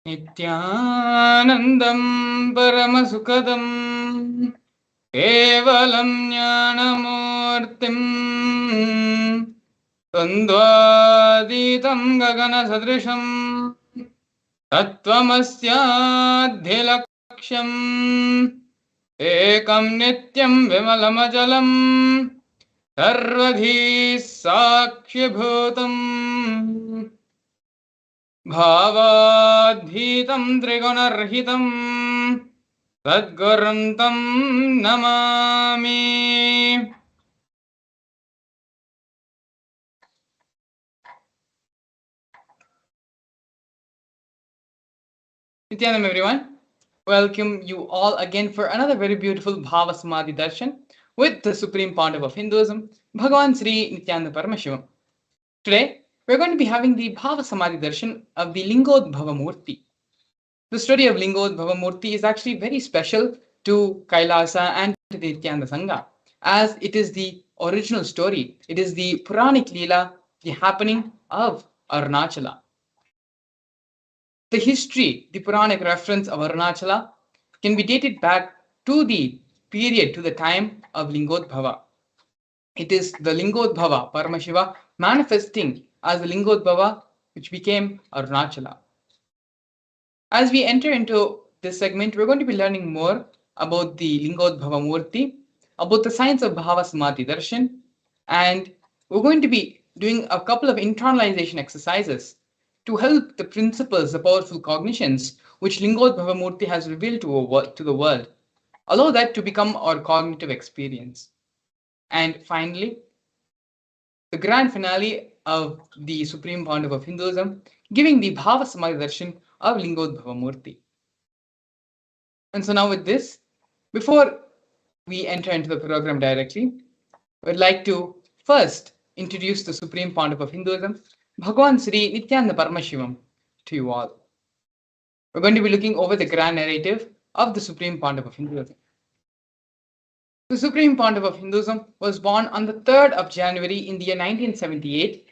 Nithyanandam Paramasukadam Kevalam Jnanamurtim Tandvaditam Gagana Sadrisham Tattvamasyadhyalaksham Ekam Nityam Vimalamajalam Sarvadhi Sakshibhutam Bhavadhitam Trigunarhitam Sadgurantam Namami. Nithyanam everyone. Welcome you all again for another very beautiful Bhava Samadhi Darshan with the Supreme Pontiff of Hinduism, Bhagavan Sri Nithyananda Paramashivam. Today, we're going to be having the Bhava Samadhi Darshan of the Lingodbhava Murthy. The story of Lingodbhava Murthy is actually very special to Kailasa and to the Nithyananda Sangha, as it is the original story. It is the Puranic Leela, the happening of Arunachala. The history, the Puranic reference of Arunachala can be dated back to the period, to the time of Lingodbhava. It is the Lingodbhava, Paramashiva, manifesting as the Lingodbhava which became Arunachala. As we enter into this segment, we're going to be learning more about the Lingodbhava Murti, about the science of Bhava Samadhi Darshan, and we're going to be doing a couple of internalization exercises to help the principles, the powerful cognitions, which Lingodbhava Murti has revealed to the world, allow that to become our cognitive experience. And finally, the grand finale of the Supreme Pontiff of Hinduism, giving the Bhava Samadhi Darshan of Lingodbhava Murti. And so now with this, before we enter into the program directly, we'd like to first introduce the Supreme Pontiff of Hinduism, Bhagavan Sri Nithyananda Paramashivam, to you all. We're going to be looking over the grand narrative of the Supreme Pontiff of Hinduism. The Supreme Pontiff of Hinduism was born on the 3rd of January in the year 1978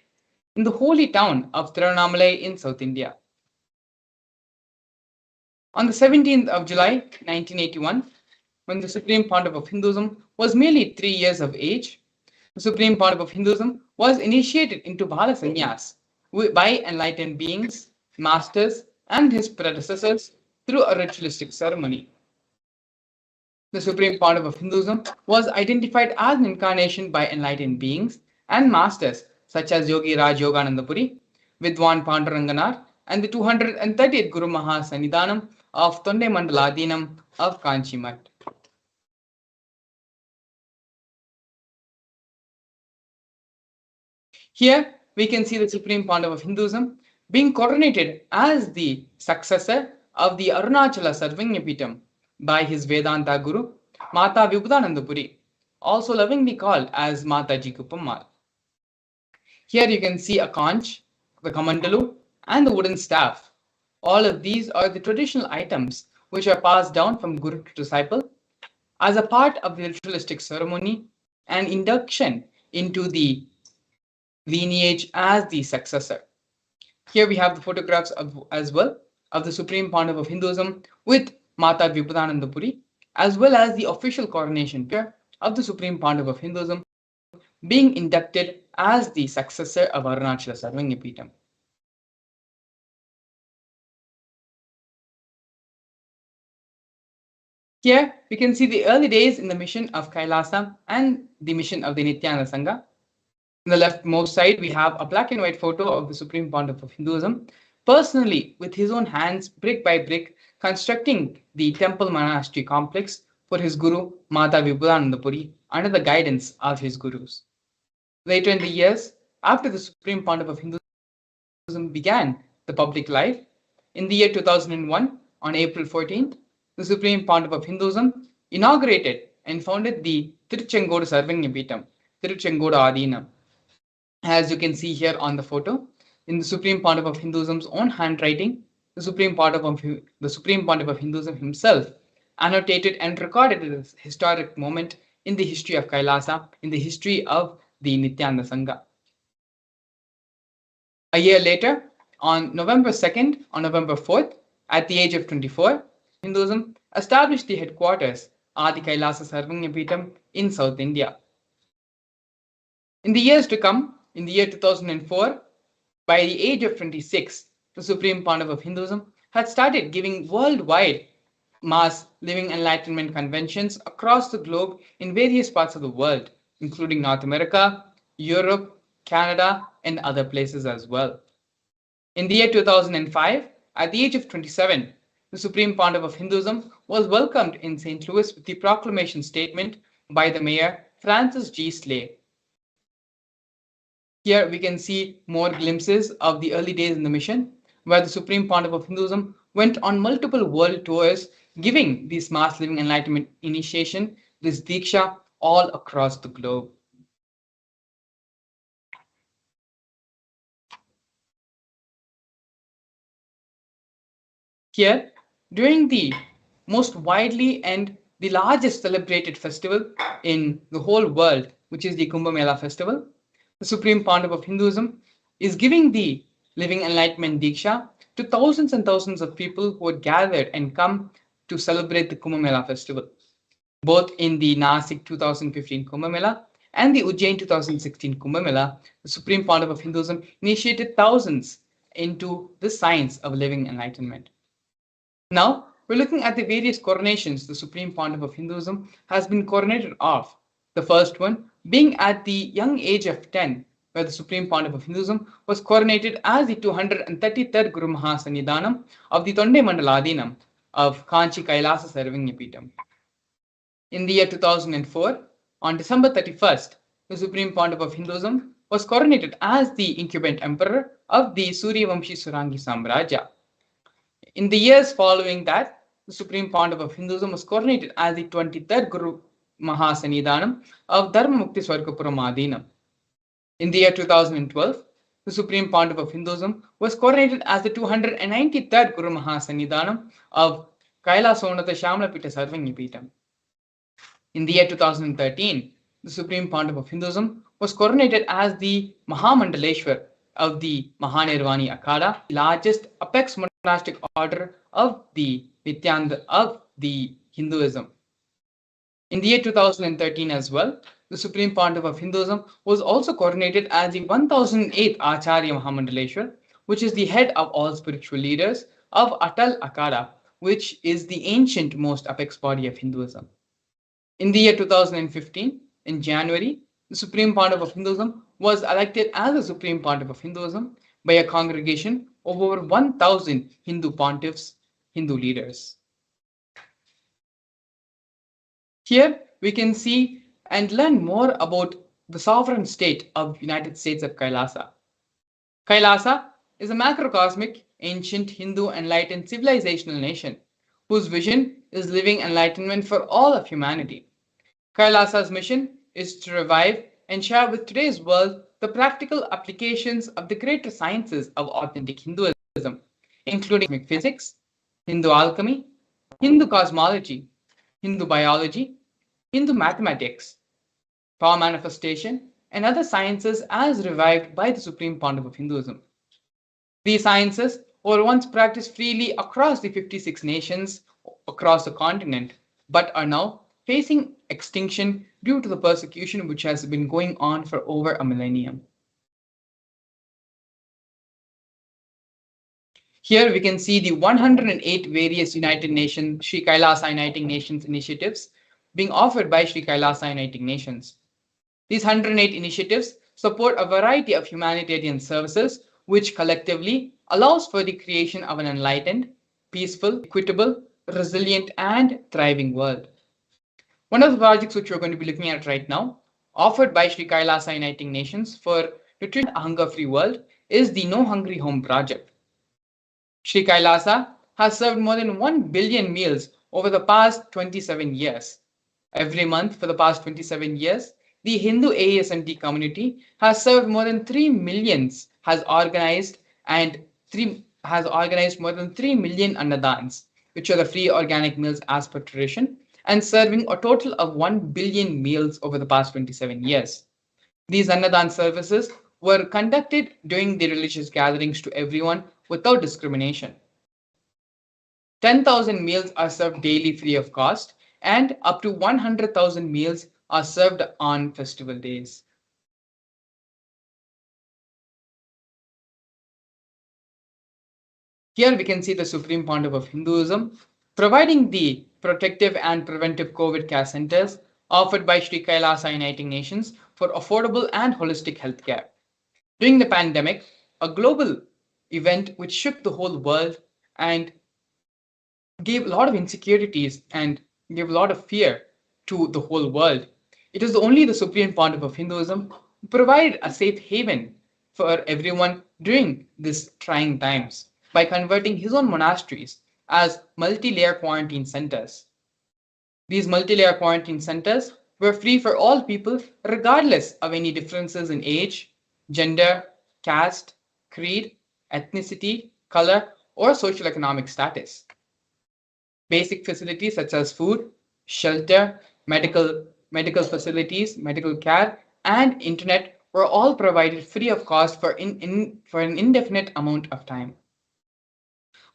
in the holy town of Tiruvannamalai in South India. On the 17th of July 1981, when the Supreme Pontiff of Hinduism was merely 3 years of age, the Supreme Pontiff of Hinduism was initiated into Bala Sannyas by enlightened beings, masters, and his predecessors through a ritualistic ceremony. The Supreme Pontiff of Hinduism was identified as an incarnation by enlightened beings and masters such as Yogi Raj Yogananda Puri, Vidwan Panduranganar, and the 230th Guru Maha Sannidhanam of Tonde Mandaladinam of Kanchimat. Here we can see the Supreme Pontiff of Hinduism being coronated as the successor of the Arunachala Sarvanyapitam by his Vedanta Guru, Mata Vibhudananda Puri, also lovingly called as Mataji Kupammal. Here you can see a conch, the kamandalu, and the wooden staff. All of these are the traditional items which are passed down from Guru to disciple as a part of the ritualistic ceremony and induction into the lineage as the successor. Here we have the photographs as well of the Supreme Pontiff of Hinduism with Mata Vibhudananda Puri, as well as the official coronation picture of the Supreme Pontiff of Hinduism being inducted as the successor of Arunachala Sarvanyapitam. Here we can see the early days in the mission of Kailasa and the mission of the Nithyananda Sangha. On the leftmost side, we have a black and white photo of the Supreme Pontiff of Hinduism, personally with his own hands, brick by brick, constructing the temple monastery complex for his guru, Mata Vibhudananda Puri, under the guidance of his gurus. Later in the years, after the Supreme Pontiff of Hinduism began the public life, in the year 2001, on April 14th, the Supreme Pontiff of Hinduism inaugurated and founded the Tiruchengodu Sarvanyapitam, Tiruchengodu Adinam. As you can see here on the photo, in the Supreme Pontiff of Hinduism's own handwriting, the Supreme Pontiff of Hinduism himself annotated and recorded this historic moment in the history of Kailasa, in the history of the Nithyananda Sangha. A year later, on November 2nd, on November 4th, At the age of 24, Hinduism established the headquarters, Adi Kailasa Sarvagyapitam, in South India. In the years to come, in the year 2004, by the age of 26, the Supreme Pandav of Hinduism had started giving worldwide mass living enlightenment conventions across the globe in various parts of the world, including North America, Europe, Canada, and other places as well. In the year 2005, at the age of 27, the Supreme Pandav of Hinduism was welcomed in St. Louis with the proclamation statement by the mayor Francis G. Slay. Here we can see more glimpses of the early days in the mission, where the Supreme Pandav of Hinduism went on multiple world tours, giving this mass living enlightenment initiation, this Diksha, all across the globe. Here, during the most widely and the largest celebrated festival in the whole world, which is the Kumbh Mela festival, the Supreme Pandav of Hinduism is giving the living enlightenment Diksha to thousands and thousands of people who had gathered and come to celebrate the Kumbh Mela festival, both in the Nasik 2015 Kumbh Mela and the Ujjain 2016 Kumbh Mela. The Supreme Pandav of Hinduism initiated thousands into the science of living enlightenment. Now, we're looking at the various coronations the Supreme Pandav of Hinduism has been coronated of. The first one being at the young age of 10, where the Supreme Pandav of Hinduism was coronated as the 233rd Guru Mahasannidhanam of the Tonde Mandaladinam of Kanchi Kailasa Sarvagyapitam. In the year 2004, on December 31st, the Supreme Pandav of Hinduism was coronated as the incumbent emperor of the Suryavamshi Surangi Samrajya. In the years following that, the Supreme Pandav of Hinduism was coronated as the 23rd Guru Mahasannidhanam of Dharma Mukti Swargapuram Adinam. In the year 2012, the Supreme Pandav of Hinduism was coronated as the 293rd Guru Mahasannidhanam of Kailasonatha Shamlapita Sarvagyapitam. In the year 2013, the Supreme Pandav of Hinduism was coronated as the Mahamandaleshwar of the Mahanirvani Akhada, the largest apex monastic order of the Nithyananda of the Hinduism. In the year 2013 as well, the Supreme Pandav of Hinduism was also coronated as the 1008th Acharya Mahamandaleshwar, which is the head of all spiritual leaders of Atal Akhada, which is the ancient most apex body of Hinduism. In the year 2015, in January, the Supreme Pandav of Hinduism was elected as the Supreme Pandav of Hinduism by a congregation of over 1,000 Hindu pontiffs, Hindu leaders. Here we can see and learn more about the sovereign state of United States of Kailasa. Kailasa is a macrocosmic, ancient Hindu enlightened civilizational nation whose vision is living enlightenment for all of humanity. Kailasa's mission is to revive and share with today's world the practical applications of the greater sciences of authentic Hinduism, including physics, Hindu alchemy, Hindu cosmology, Hindu biology, Hindu mathematics, power manifestation, and other sciences as revived by the Supreme Pandav of Hinduism. These sciences were once practiced freely across the 56 nations across the continent, but are now facing extinction due to the persecution which has been going on for over a millennium. Here we can see the 108 various United Nations Sri Kailasa Uniting Nations initiatives being offered by Sri Kailasa Uniting Nations. These 108 initiatives support a variety of humanitarian services which collectively allows for the creation of an enlightened, peaceful, equitable, resilient, and thriving world. One of the projects which we're going to be looking at right now, offered by Sri Kailasa Uniting Nations for Nutrition and Hunger-Free World, is the No Hungry Home project. Sri Kailasa has served more than 1 billion meals over the past 27 years. Every month for the past 27 years, the Hindu ASMT community has served more than 3 millions, has organized more than 3 million annadans, which are the free organic meals as per tradition, and serving a total of 1 billion meals over the past 27 years. These annadan services were conducted during the religious gatherings to everyone without discrimination. 10,000 meals are served daily free of cost, and up to 100,000 meals are served on festival days. Here we can see the Supreme Pontiff of Hinduism providing the protective and preventive COVID care centers offered by Sri Kailasa Uniting Nations for affordable and holistic healthcare. During the pandemic, a global event which shook the whole world and gave a lot of insecurities and gave a lot of fear to the whole world. It is only the Supreme Pontiff of Hinduism who provided a safe haven for everyone during these trying times by converting his own monasteries as multi-layer quarantine centers. These multi-layer quarantine centers were free for all people regardless of any differences in age, gender, caste, creed, ethnicity, color, or social economic status. Basic facilities such as food, shelter, medical facilities, medical care, and internet were all provided free of cost for an indefinite amount of time.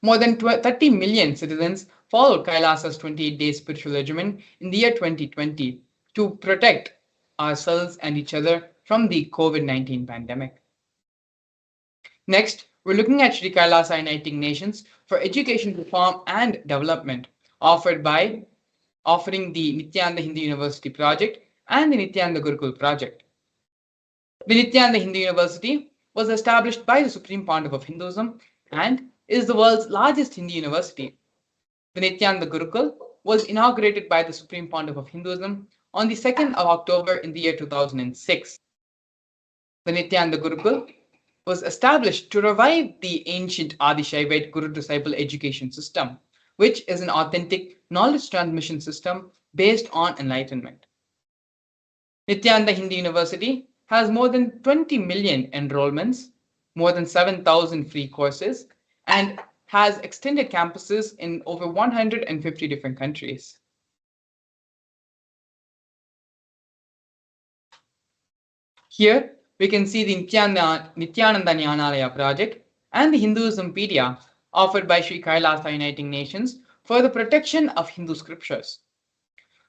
More than 30 million citizens followed Kailasa's 28-day spiritual regimen in the year 2020 to protect ourselves and each other from the COVID-19 pandemic. Next, we're looking at Sri Kailasa Uniting Nations for Education Reform and Development, offering the Nithyananda Hindu University project and the Nithyananda Gurukul project. The Nithyananda Hindu University was established by the Supreme Pontiff of Hinduism and is the world's largest Hindu university. The Nithyananda Gurukul was inaugurated by the Supreme Pontiff of Hinduism on the 2nd of October in the year 2006. The Nithyananda Gurukul was established to revive the ancient Adi-Shaivite Guru-disciple education system, which is an authentic knowledge transmission system based on enlightenment. Nithyananda Hindu University has more than 20 million enrollments, more than 7,000 free courses, and has extended campuses in over 150 different countries. Here, we can see the Nithyananda Jnanalaya project and the Hinduismpedia offered by Sri Kailasa Uniting Nations for the protection of Hindu scriptures.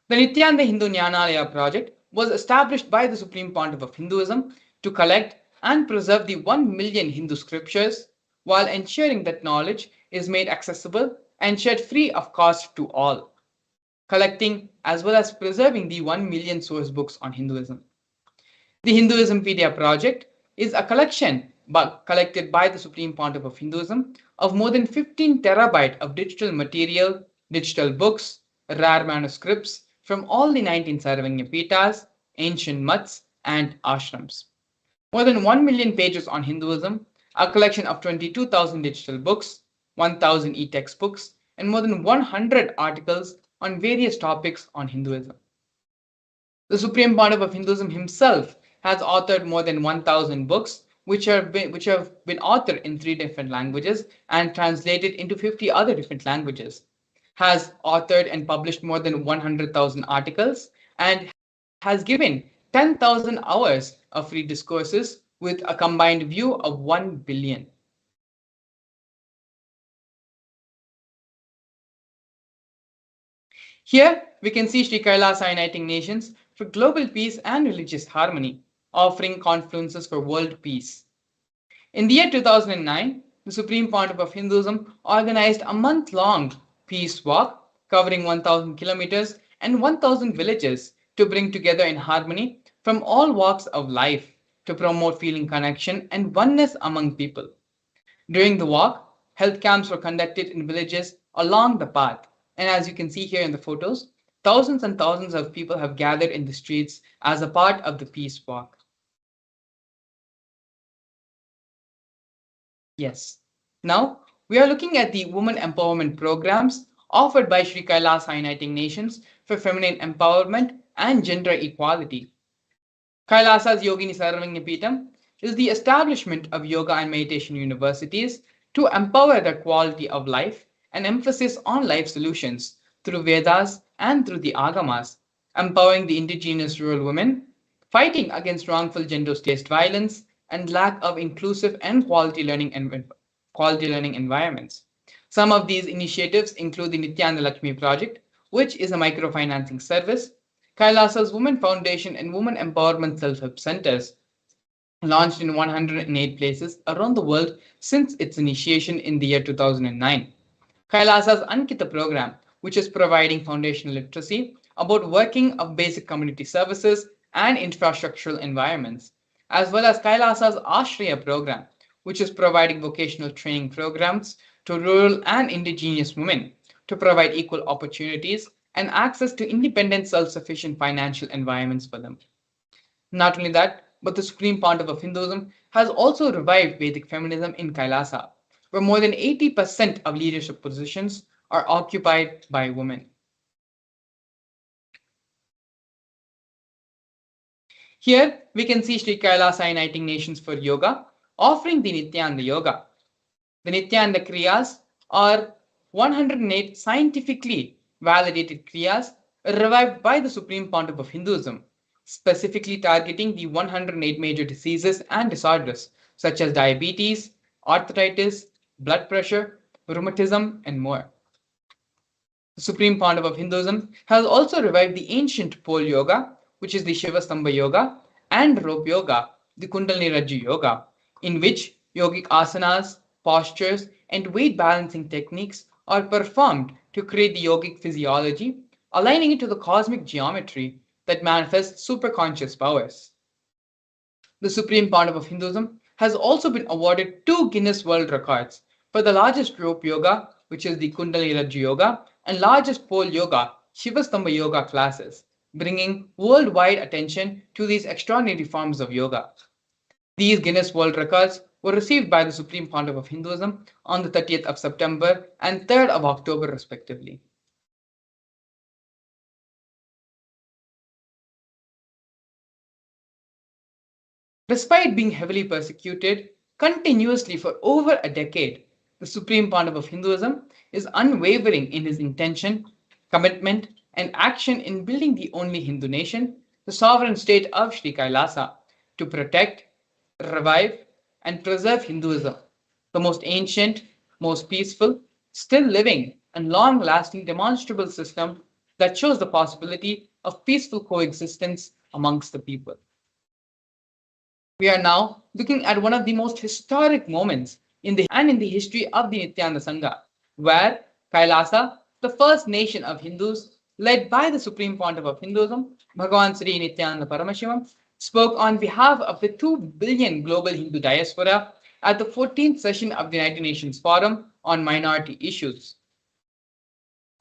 The Nithyananda Hindu Jnanalaya project was established by the Supreme Pontiff of Hinduism to collect and preserve the 1 million Hindu scriptures while ensuring that knowledge is made accessible and shared free of cost to all, collecting as well as preserving the 1 million source books on Hinduism. The Hinduismpedia project is a collection collected by the Supreme Pontiff of Hinduism of more than 15 terabyte of digital material, digital books, rare manuscripts from all the 19 Sarvanya Pitas, ancient mutts, and ashrams. More than 1 million pages on Hinduism, a collection of 22,000 digital books, 1,000 e-textbooks, and more than 100 articles on various topics on Hinduism. The Supreme Pontiff of Hinduism himself has authored more than 1,000 books, which have been authored in 3 different languages and translated into 50 other different languages, has authored and published more than 100,000 articles, and has given 10,000 hours of free discourses with a combined view of 1 billion. Here, we can see Sri Kailasa Uniting Nations for global peace and religious harmony, offering confluences for world peace. In the year 2009, the Supreme Pontiff of Hinduism organized a month-long peace walk covering 1,000 kilometers and 1,000 villages to bring together in harmony from all walks of life to promote feeling connection and oneness among people. During the walk, health camps were conducted in villages along the path. And as you can see here in the photos, thousands and thousands of people have gathered in the streets as a part of the peace walk. Yes. Now, we are looking at the women empowerment programs offered by Sri Kailasa Uniting Nations for feminine empowerment and gender equality. Kailasa's Yogini Sarvanya is the establishment of yoga and meditation universities to empower the quality of life and emphasis on life solutions through Vedas and through the Agamas, empowering the indigenous rural women, fighting against wrongful gender-based violence, and lack of inclusive and quality learning environments. Some of these initiatives include the Nithyananda Lakshmi project, which is a microfinancing service, Kailasa's Women Foundation and Women Empowerment Self-Help Centers, launched in 108 places around the world since its initiation in the year 2009. Kailasa's Ankita program, which is providing foundational literacy about working of basic community services and infrastructural environments, as well as Kailasa's Ashraya program, which is providing vocational training programs to rural and indigenous women to provide equal opportunities and access to independent, self-sufficient financial environments for them. Not only that, but the Supreme Pontiff of Hinduism has also revived Vedic feminism in Kailasa, where more than 80% of leadership positions are occupied by women. Here we can see Sri Kailasa Uniting Nations for Yoga offering the Nityananda Yoga. The Nityananda Kriyas are 108 scientifically validated Kriyas revived by the Supreme Pontiff of Hinduism, specifically targeting the 108 major diseases and disorders such as diabetes, arthritis, blood pressure, rheumatism, and more. The Supreme Pontiff of Hinduism has also revived the ancient pole yoga, which is the Shiva Stamba yoga, and rope yoga, the Kundalini Rajju yoga, in which yogic asanas, postures, and weight balancing techniques are performed to create the yogic physiology, aligning it to the cosmic geometry that manifests superconscious powers. The Supreme Pontiff of Hinduism has also been awarded two Guinness World Records for the largest rope yoga, which is the Kundalini Rajju yoga, and largest pole yoga, Shivastamba yoga classes, bringing worldwide attention to these extraordinary forms of yoga. These Guinness World Records were received by the Supreme Pontiff of Hinduism on the 30th of September and 3rd of October, respectively. Despite being heavily persecuted continuously for over a decade, the Supreme Pontiff of Hinduism is unwavering in his intention, commitment, and action in building the only Hindu nation, the sovereign state of Sri Kailasa, to protect, revive, and preserve Hinduism, the most ancient, most peaceful, still living, and long lasting demonstrable system that shows the possibility of peaceful coexistence amongst the people. We are now looking at one of the most historic moments in the history of the Nityananda Sangha, where Kailasa, the first nation of Hindus, led by the Supreme Pontiff of Hinduism, Bhagavan Sri Nithyananda Paramashivam, spoke on behalf of the 2 billion global Hindu diaspora at the 14th session of the United Nations Forum on Minority Issues.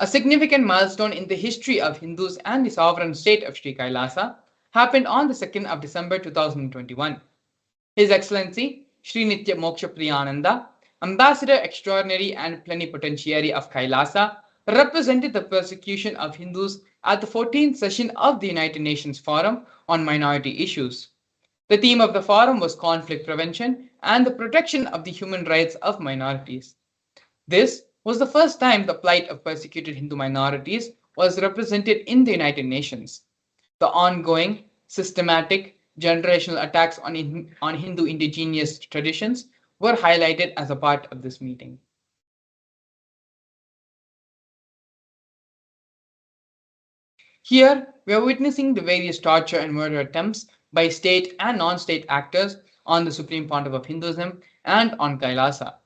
A significant milestone in the history of Hindus and the sovereign state of Sri Kailasa happened on the 2nd of December 2021. His Excellency Sri Nitya Moksha Priyananda, Ambassador Extraordinary and Plenipotentiary of Kailasa, represented the persecution of Hindus at the 14th session of the United Nations Forum on Minority Issues. The theme of the forum was conflict prevention and the protection of the human rights of minorities. This was the first time the plight of persecuted Hindu minorities was represented in the United Nations. The ongoing, systematic, generational attacks on Hindu indigenous traditions were highlighted as a part of this meeting. Here, we are witnessing the various torture and murder attempts by state and non-state actors on the Supreme Pontiff of Hinduism and on Kailasa.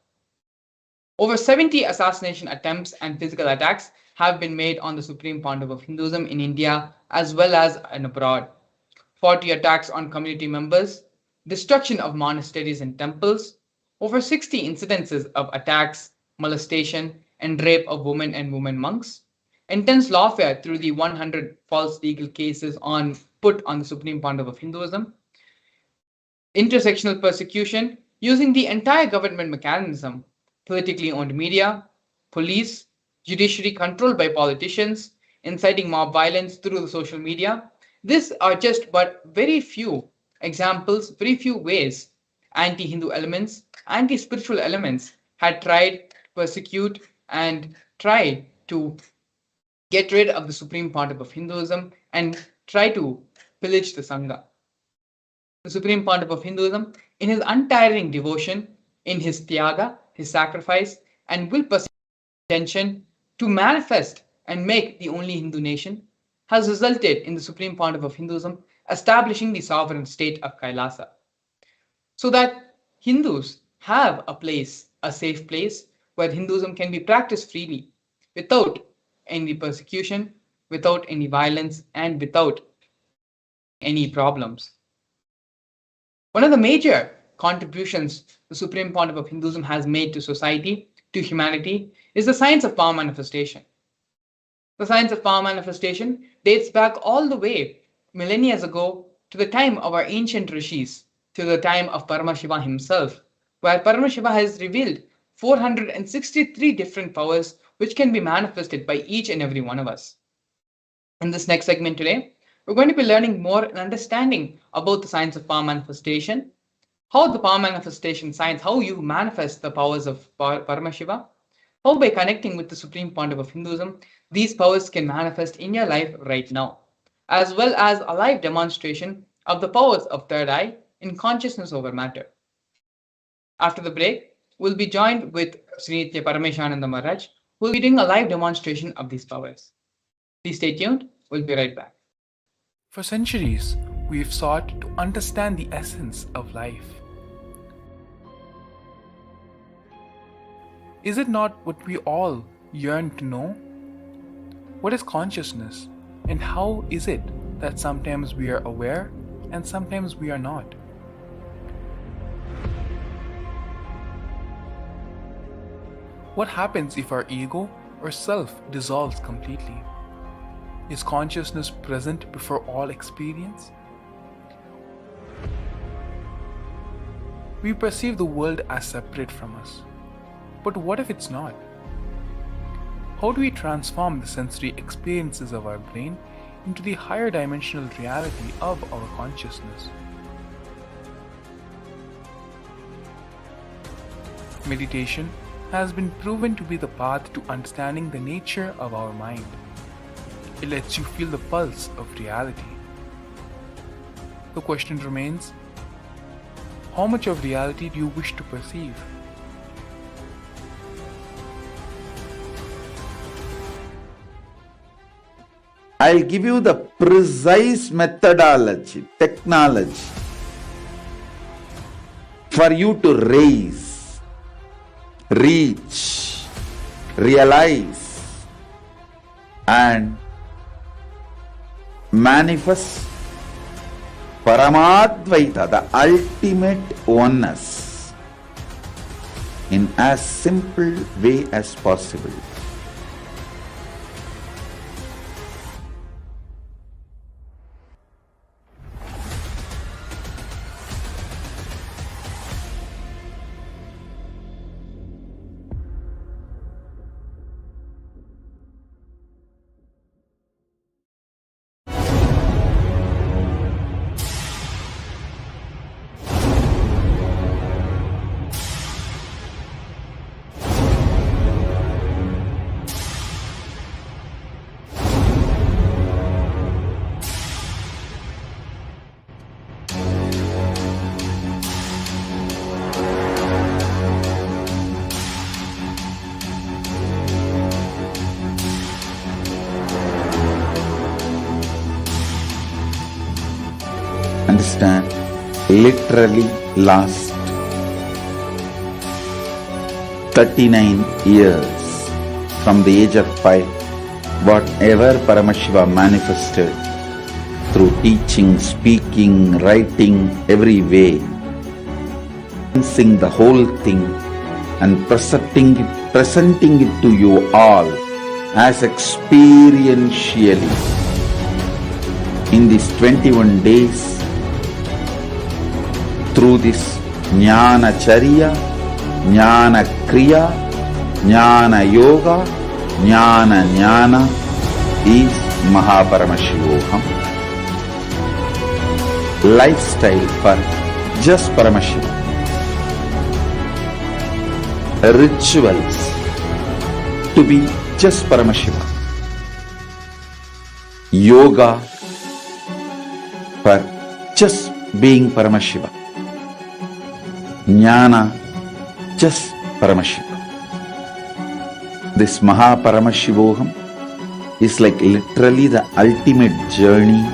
Over 70 assassination attempts and physical attacks have been made on the Supreme Pontiff of Hinduism in India as well as and abroad. 40 attacks on community members, destruction of monasteries and temples, over 60 incidences of attacks, molestation, and rape of women and women monks, intense lawfare through the 100 false legal cases put on the Supreme Pontiff of Hinduism, intersectional persecution using the entire government mechanism, politically owned media, police, judiciary controlled by politicians, inciting mob violence through the social media. These are just but very few examples, very few ways anti-Hindu elements, anti-spiritual elements had tried to persecute and try to get rid of the Supreme Pontiff of Hinduism and try to pillage the Sangha. The Supreme Pontiff of Hinduism, in his untiring devotion, in his tyaga, his sacrifice, and will persecute intention to manifest and make the only Hindu nation has resulted in the Supreme Pontiff of Hinduism establishing the sovereign state of Kailasa, so that Hindus have a place, a safe place where Hinduism can be practiced freely without any persecution, without any violence, and without any problems. One of the major contributions the Supreme Pontiff of Hinduism has made to society, to humanity, is the science of power manifestation. The science of power manifestation dates back all the way millennia ago to the time of our ancient rishis, to the time of Paramashiva himself, where Paramashiva has revealed 463 different powers which can be manifested by each and every one of us. In this next segment today, we're going to be learning more and understanding about the science of power manifestation, how the power manifestation science, how you manifest the powers of Paramashiva, how by connecting with the Supreme Pontiff of Hinduism, these powers can manifest in your life right now, as well as a live demonstration of the powers of third eye in consciousness over matter. After the break, we'll be joined with Sri Nithya Parameshananda Maharaj, who will be doing a live demonstration of these powers. Please stay tuned, we'll be right back. For centuries, we've sought to understand the essence of life. Is it not what we all yearn to know? What is consciousness, and how is it that sometimes we are aware and sometimes we are not? What happens if our ego or self dissolves completely? Is consciousness present before all experience? We perceive the world as separate from us. But what if it's not? How do we transform the sensory experiences of our brain into the higher dimensional reality of our consciousness? Meditation has been proven to be the path to understanding the nature of our mind. It lets you feel the pulse of reality. The question remains, how much of reality do you wish to perceive? I'll give you the precise methodology, technology for you to raise, reach, realize, and manifest Paramadvaita, the ultimate oneness, in as simple way as possible. Understand, literally last 39 years from the age of 5, whatever Paramashiva manifested through teaching, speaking, writing, every way, sensing the whole thing and presenting it to you all as experientially in these 21 days. Through this Jnana Charya, Jnana Kriya, Jnana Yoga, Jnana Jnana is Mahaparamashivoham. Lifestyle for just Paramashiva. Rituals to be just Paramashiva. Yoga for just being Paramashiva. Jnana, just Paramashiva. This Paramashivoham is like literally the ultimate journey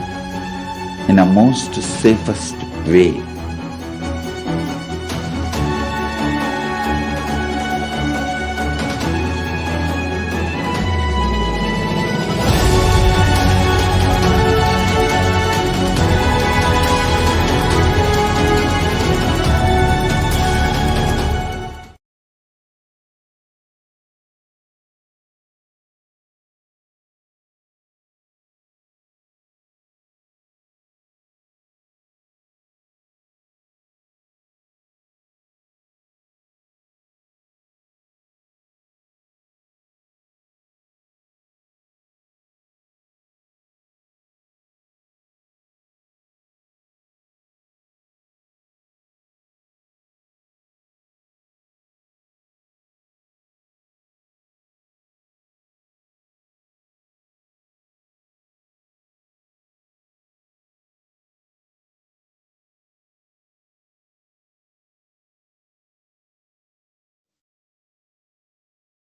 in a most safest way.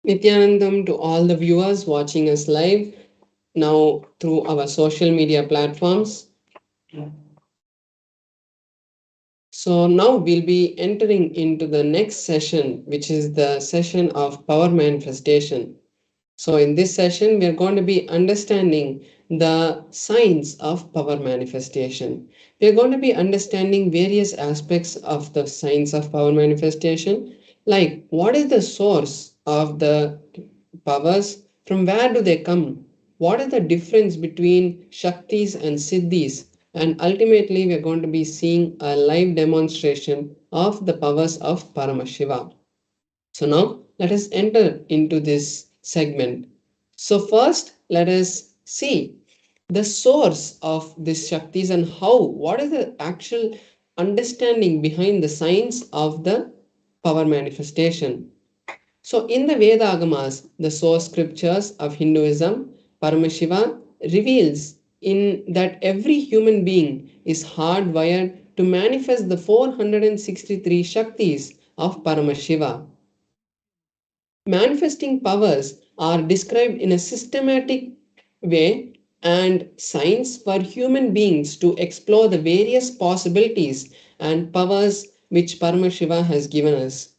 Nithyanandam to all the viewers watching us live now through our social media platforms. So now we'll be entering into the next session, which is the session of power manifestation. So in this session, we are going to be understanding the science of power manifestation. We are going to be understanding various aspects of the science of power manifestation, like what is the source of the powers, from where do they come, what is the difference between Shaktis and Siddhis, and ultimately we are going to be seeing a live demonstration of the powers of Paramashiva. So now let us enter into this segment. So first let us see the source of these Shaktis and what is the actual understanding behind the science of the power manifestation. So in the Veda Agamas, the source scriptures of Hinduism, Paramashiva reveals in that every human being is hardwired to manifest the 463 Shaktis of Paramashiva. Manifesting powers are described in a systematic way and science for human beings to explore the various possibilities and powers which Paramashiva has given us.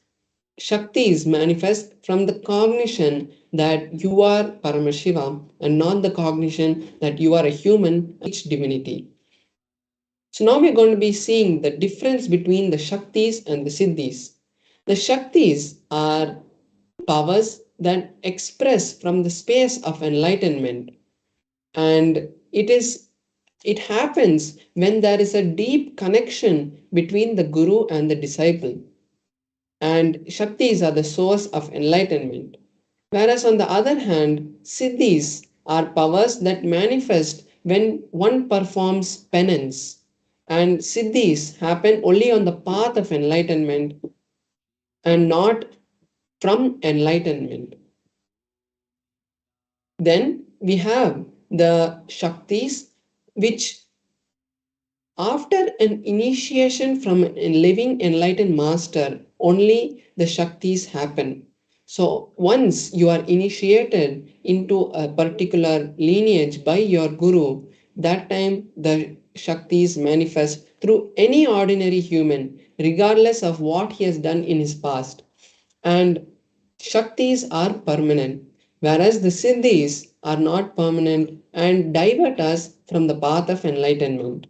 Shaktis manifest from the cognition that you are Paramashiva and not the cognition that you are a human, each divinity. So now we're going to be seeing the difference between the Shaktis and the Siddhis. The Shaktis are powers that express from the space of enlightenment, and it happens when there is a deep connection between the guru and the disciple, and Shaktis are the source of enlightenment. Whereas on the other hand, Siddhis are powers that manifest when one performs penance, and Siddhis happen only on the path of enlightenment and not from enlightenment. Then we have the Shaktis, which after an initiation from a living enlightened master, only the Shaktis happen. So once you are initiated into a particular lineage by your guru, that time the Shaktis manifest through any ordinary human, regardless of what he has done in his past. And Shaktis are permanent, whereas the Siddhis are not permanent and divert us from the path of enlightenment.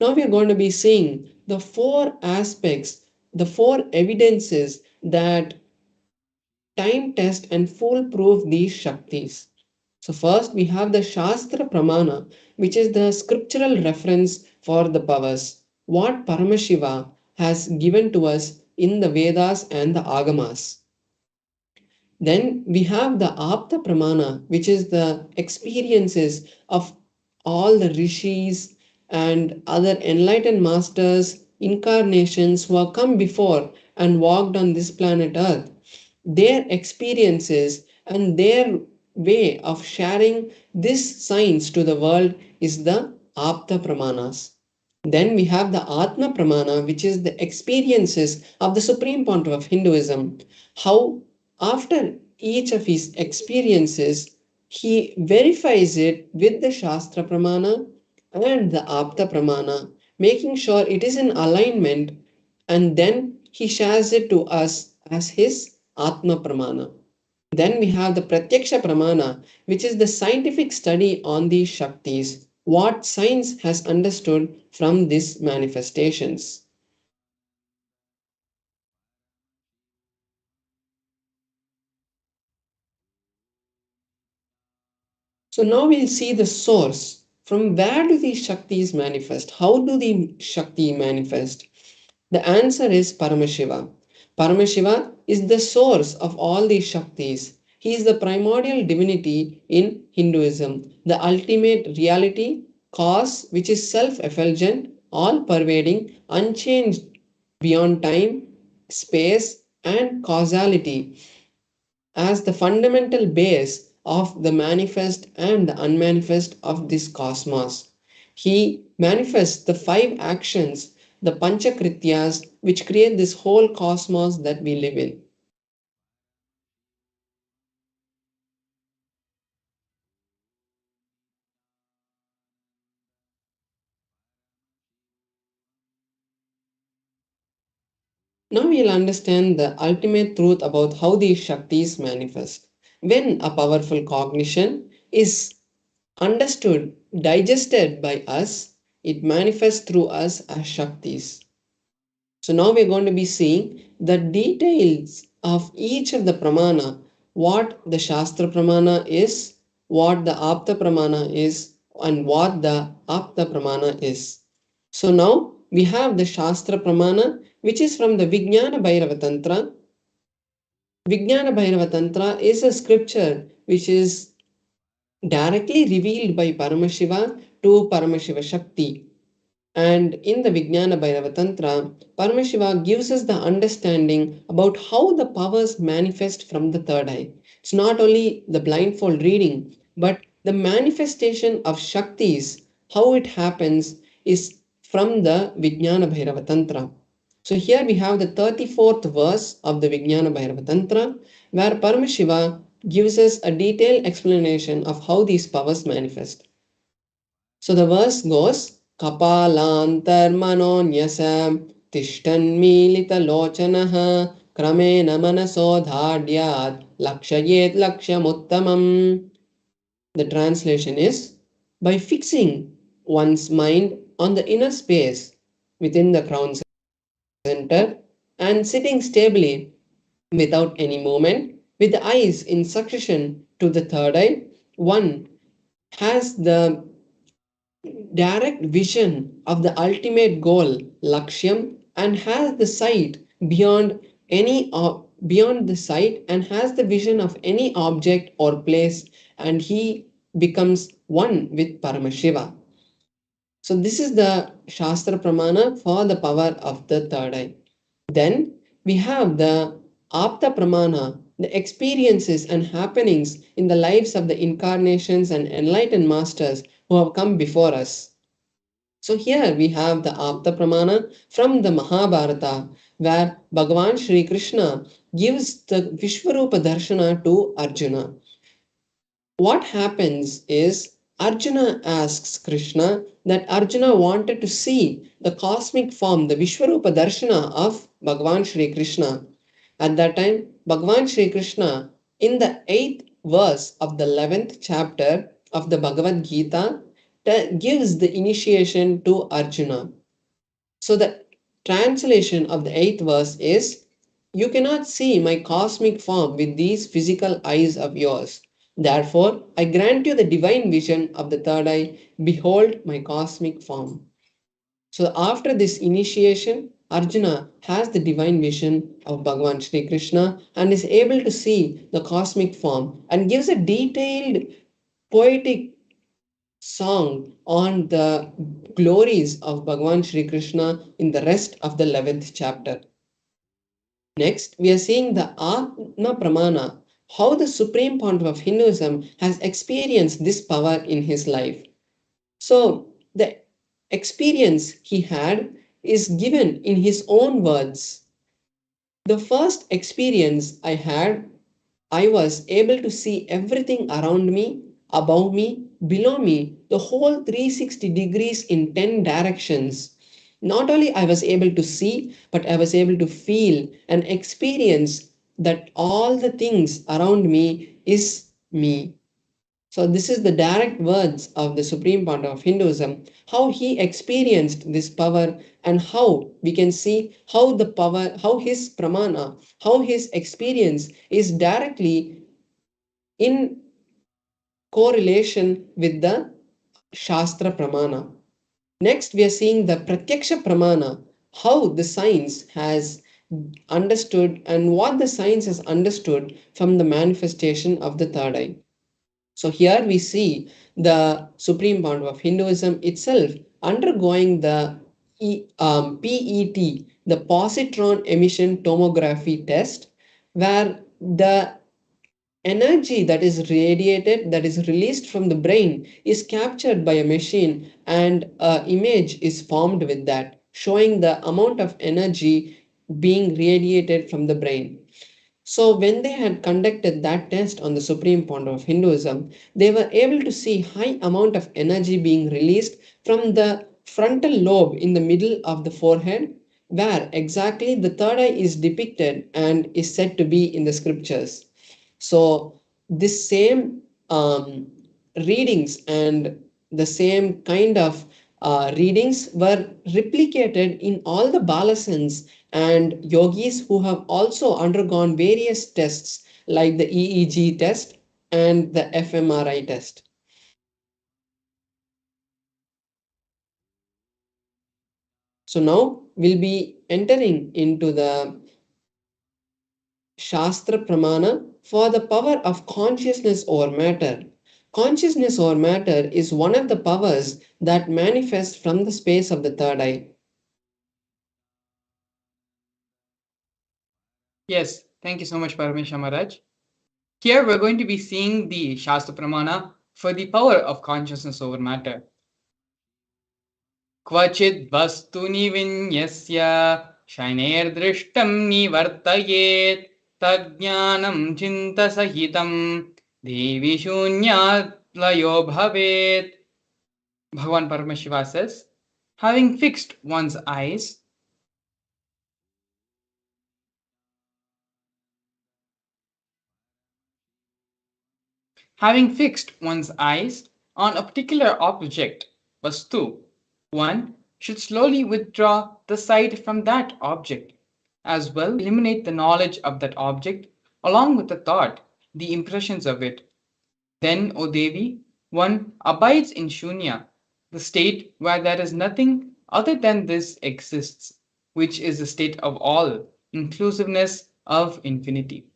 Now we are going to be seeing the four aspects, the four evidences that time test and foolproof these Shaktis. So, first we have the Shastra Pramana, which is the scriptural reference for the powers, what Paramashiva has given to us in the Vedas and the Agamas. Then we have the Apta Pramana, which is the experiences of all the rishis and other enlightened masters, incarnations who have come before and walked on this planet Earth. Their experiences and their way of sharing this science to the world is the Apta Pramanas. Then we have the Atma Pramana, which is the experiences of the Supreme Pontiff of Hinduism, how After each of his experiences, he verifies it with the Shastra Pramana and the Apta Pramana, making sure it is in alignment, and then he shares it to us as his Atma Pramana. Then we have the Pratyaksha Pramana, which is the scientific study on these Shaktis, what science has understood from these manifestations. So now we'll see the source. From where do these Shaktis manifest? How do the Shakti manifest? The answer is Paramashiva. Paramashiva is the source of all these Shaktis. He is the primordial divinity in Hinduism, the ultimate reality, cause which is self effulgent, all pervading, unchanged beyond time, space, and causality as the fundamental base of the manifest and the unmanifest of this cosmos. He manifests the five actions, the Panchakrityas, which create this whole cosmos that we live in. Now we'll understand the ultimate truth about how these Shaktis manifest. When a powerful cognition is understood, digested by us, it manifests through us as Shaktis. So now we're going to be seeing the details of each of the pramana, what the Shastra pramana is, what the Apta pramana is, and what the Apta pramana is. So now we have the Shastra pramana, which is from the Vijnana Bhairava Tantra. Vijnana Bhairava Tantra is a scripture which is directly revealed by Paramashiva to Paramashiva Shakti. And in the Vijnana Bhairava Tantra, Paramashiva gives us the understanding about how the powers manifest from the third eye. It's not only the blindfold reading, but the manifestation of Shaktis, how it happens, is from the Vijnana Bhairava Tantra. So here we have the 34th verse of the Vijnana Bhairava Tantra, where Paramashiva gives us a detailed explanation of how these powers manifest. So the verse goes, Kapalantarmanonyasa Tishtanmilitalochanaha Kramena Manasodhadyat Lakshayet Lakshamuttamam. The translation is, by fixing one's mind on the inner space within the crown center and sitting stably without any movement, with the eyes in succession to the third eye, one has the direct vision of the ultimate goal, Lakshyam, and has the sight beyond beyond the sight and has the vision of any object or place, and he becomes one with Paramashiva. So this is the Shastra Pramana for the power of the third eye. Then we have the Apta Pramana, the experiences and happenings in the lives of the incarnations and enlightened masters who have come before us. So here we have the Apta Pramana from the Mahabharata, where Bhagavan Shri Krishna gives the Vishwarupa Darshana to Arjuna. What happens is Arjuna asks Krishna that Arjuna wanted to see the cosmic form, the Vishwarupa Darshana of Bhagavan Shri Krishna. At that time, Bhagavan Shri Krishna, in the 8th verse of the 11th chapter of the Bhagavad Gita, gives the initiation to Arjuna. So the translation of the 8th verse is, you cannot see my cosmic form with these physical eyes of yours. Therefore, I grant you the divine vision of the third eye. Behold my cosmic form. So after this initiation, Arjuna has the divine vision of Bhagavan Shri Krishna and is able to see the cosmic form and gives a detailed poetic song on the glories of Bhagavan Shri Krishna in the rest of the 11th chapter. Next, we are seeing the Atma Pramana, how the Supreme Pontiff of Hinduism has experienced this power in his life. So, the experience he had is given in his own words. The first experience I had I was able to see everything around me, above me, below me, the whole 360 degrees in 10 directions. Not only I was able to see, but I was able to feel and experience that all the things around me is me. So this is the direct words of the Supreme Pontiff of Hinduism, how he experienced this power and how we can see how the power, how his pramana, how his experience is directly in correlation with the Shastra Pramana. Next, we are seeing the Pratyaksha Pramana, how the science has understood and what the science has understood from the manifestation of the third eye. So here we see the Supreme Pontiff of Hinduism itself undergoing the PET, the positron emission tomography test, where the energy that is radiated, that is released from the brain, is captured by a machine and an image is formed with that, showing the amount of energy being radiated from the brain. So when they had conducted that test on the Supreme Pontiff of Hinduism, they were able to see high amount of energy being released from the frontal lobe in the middle of the forehead, where exactly the third eye is depicted and is said to be in the scriptures. So this same readings and the same kind of readings were replicated in all the balasans and yogis who have also undergone various tests like the EEG test and the fMRI test. So now we'll be entering into the Shastra Pramana for the power of consciousness over matter. Consciousness over matter is one of the powers that manifest from the space of the third eye. Yes, thank you so much, Paramesha Maharaj. Here we're going to be seeing the Shastra Pramana for the power of consciousness over matter. Kvachid vastuni vinyasya shaineerdrishtam nivartayet tajnanam chinta sahitam devi shunyat layo bhavet. Bhagavan Paramashiva says, having fixed one's eyes, having fixed one's eyes on a particular object, vastu, one should slowly withdraw the sight from that object, as well eliminate the knowledge of that object along with the thought, the impressions of it. Then, O Devi, one abides in Shunya, the state where there is nothing other than this exists, which is the state of all, inclusiveness of infinity.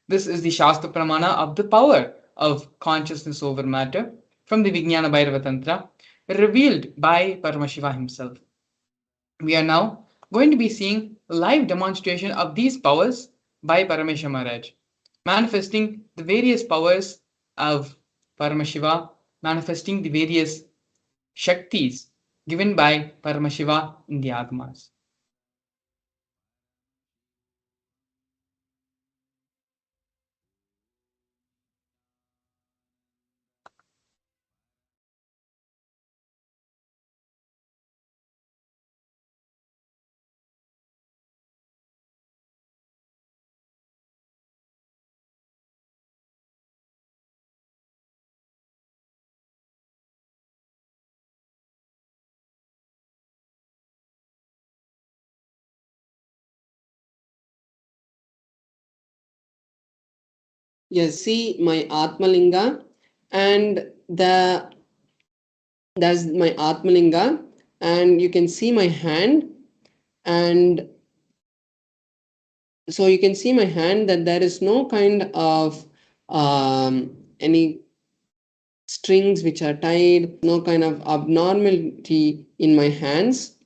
This is the Shastra Pramana of the power of consciousness over matter from the Vijnana Bhairava Tantra, revealed by Paramashiva himself. We are now going to be seeing a live demonstration of these powers by Paramesha Maharaj, manifesting the various powers of Paramashiva, manifesting the various Shaktis given by Paramashiva in the Agamas. Yes, see my Atmalinga, and that's my Atmalinga, and you can see my hand, and so you can see my hand that there is no kind of any strings which are tied, no kind of abnormality in my hands.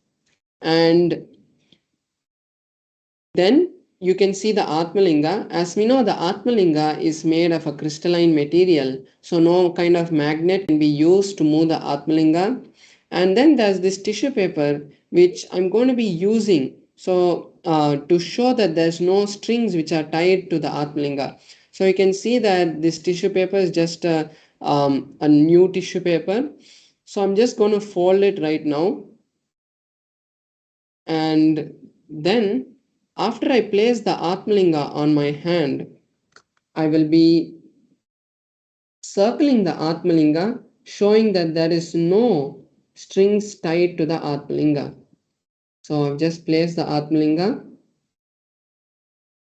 And then you can see the Atmalinga. As we know, the Atmalinga is made of a crystalline material, so no kind of magnet can be used to move the Atmalinga. And then there's this tissue paper which I'm going to be using so to show that there's no strings which are tied to the Atmalinga. So you can see that this tissue paper is just a new tissue paper. So I'm just going to fold it right now. And then after I place the Atmalinga on my hand, I will be circling the Atmalinga, showing that there is no strings tied to the Atmalinga. So I've just placed the Atmalinga,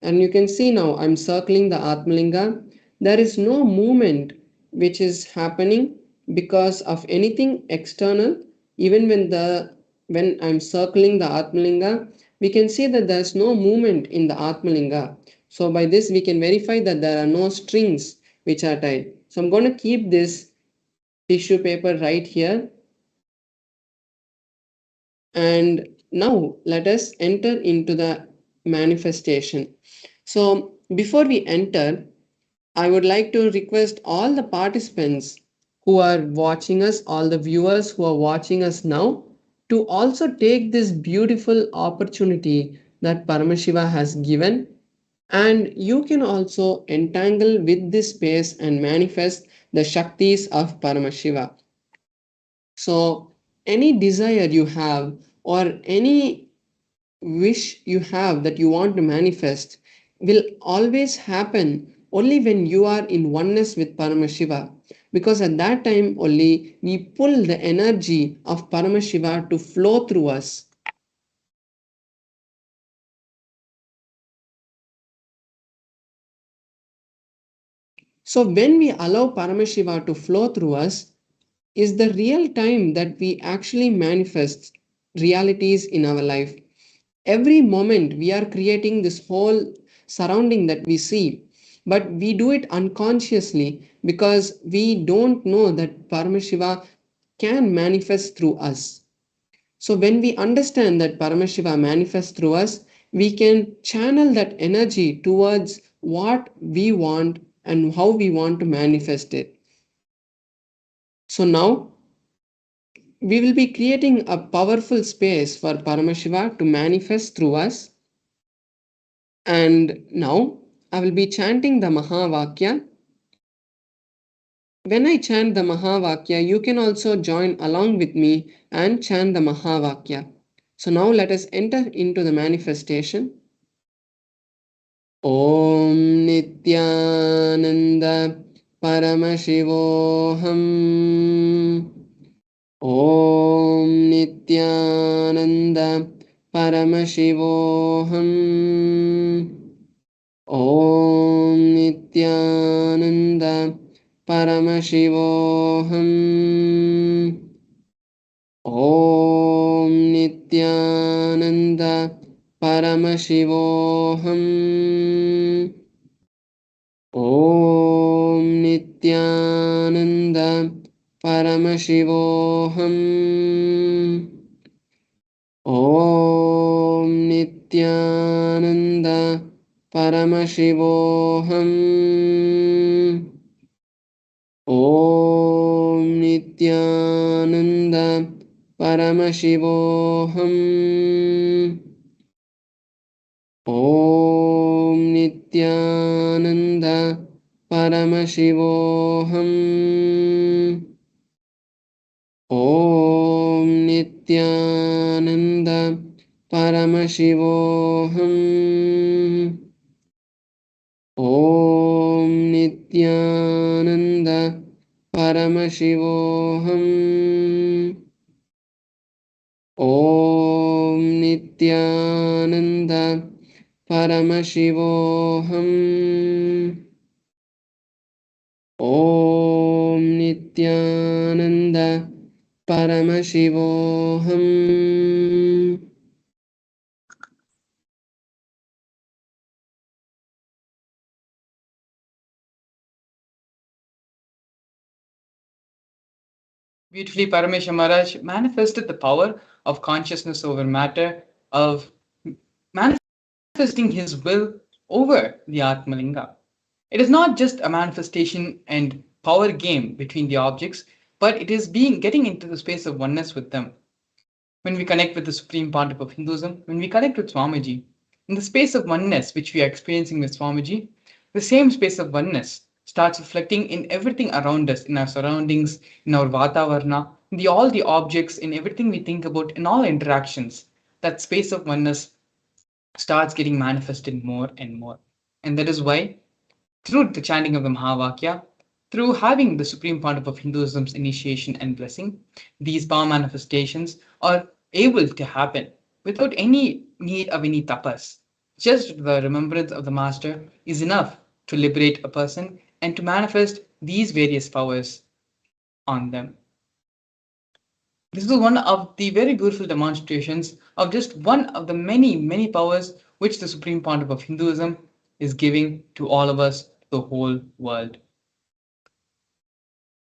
and you can see now I'm circling the Atmalinga. There is no movement which is happening because of anything external. Even when I'm circling the Atmalinga, we can see that there's no movement in the Atmalinga. So by this we can verify that there are no strings which are tied. So I'm going to keep this tissue paper right here, and now let us enter into the manifestation. So before we enter, I would like to request all the participants who are watching us, all the viewers who are watching us now, to also take this beautiful opportunity that Paramashiva has given, and you can also entangle with this space and manifest the Shaktis of Paramashiva. So any desire you have or any wish you have that you want to manifest will always happen only when you are in oneness with Paramashiva, because at that time only we pull the energy of Paramashiva to flow through us. So when we allow Paramashiva to flow through us is the real time that we actually manifest realities in our life. Every moment we are creating this whole surrounding that we see, but we do it unconsciously because we don't know that Paramashiva can manifest through us. So when we understand that Paramashiva manifests through us, we can channel that energy towards what we want and how we want to manifest it. So now we will be creating a powerful space for Paramashiva to manifest through us. And now I will be chanting the Mahavakya. When I chant the Mahavakya, you can also join along with me and chant the Mahavakya. So now let us enter into the manifestation. Om Nithyananda Paramashivoham. Om Nithyananda Paramashivoham. Om Nithyananda Paramashivoham. Om Nithyananda Paramashivoham. Om Nithyananda Paramashivoham. Om Nithyananda Paramashivoham. Om Nithyananda Paramashivoham. Om Nithyananda Paramashivoham. Om Nithyananda Paramashivoham. Om Nithyananda Paramashivoham. Om Nithyananda Paramashivoham. Om Nithyananda Paramashivoham. Beautifully, Paramesha Maharaj manifested the power of consciousness over matter, of manifesting his will over the Atmalinga. It is not just a manifestation and power game between the objects, but it is getting into the space of oneness with them. When we connect with the Supreme Pontiff of Hinduism, when we connect with Swamiji, in the space of oneness which we are experiencing with Swamiji, the same space of oneness starts reflecting in everything around us, in our surroundings, in our vatavarna, in all the objects, in everything we think about, in all interactions. That space of oneness starts getting manifested more and more. And that is why, through the chanting of the Mahavakya, through having the supreme part of Hinduism's initiation and blessing, these power manifestations are able to happen without any need of any tapas. Just the remembrance of the Master is enough to liberate a person and to manifest these various powers on them. This is one of the very beautiful demonstrations of just one of the many, many powers which the Supreme Pontiff of Hinduism is giving to all of us, the whole world.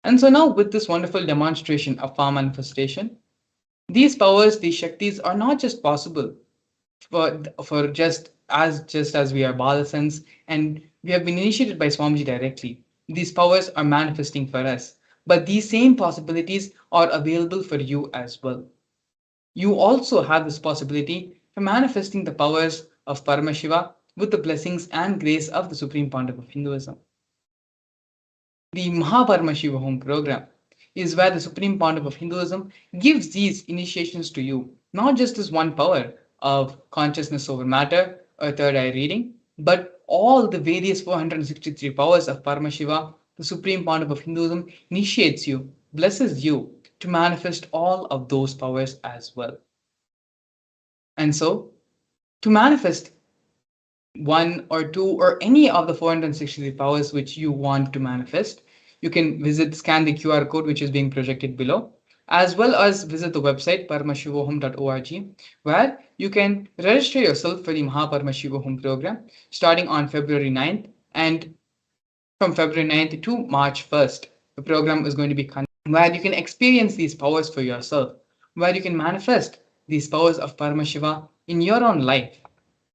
And so now with this wonderful demonstration of power manifestation, these powers, these Shaktis are not just possible for just as we are Balasans and we have been initiated by Swamiji directly. These powers are manifesting for us. But these same possibilities are available for you as well. You also have this possibility for manifesting the powers of Paramashiva with the blessings and grace of the Supreme Pontiff of Hinduism. The Paramashiva Home program is where the Supreme Pontiff of Hinduism gives these initiations to you, not just as one power of consciousness over matter or third eye reading, but all the various 463 powers of Paramashiva, the Supreme Pontiff of Hinduism initiates you, blesses you to manifest all of those powers as well. And so, to manifest one or two or any of the 463 powers which you want to manifest, you can scan the QR code which is being projected below, as well as visit the website paramashivoham.org, where you can register yourself for the Paramashivoham program starting on February 9th, and from February 9th to March 1st. The program is going to be where you can experience these powers for yourself, where you can manifest these powers of Paramashiva in your own life.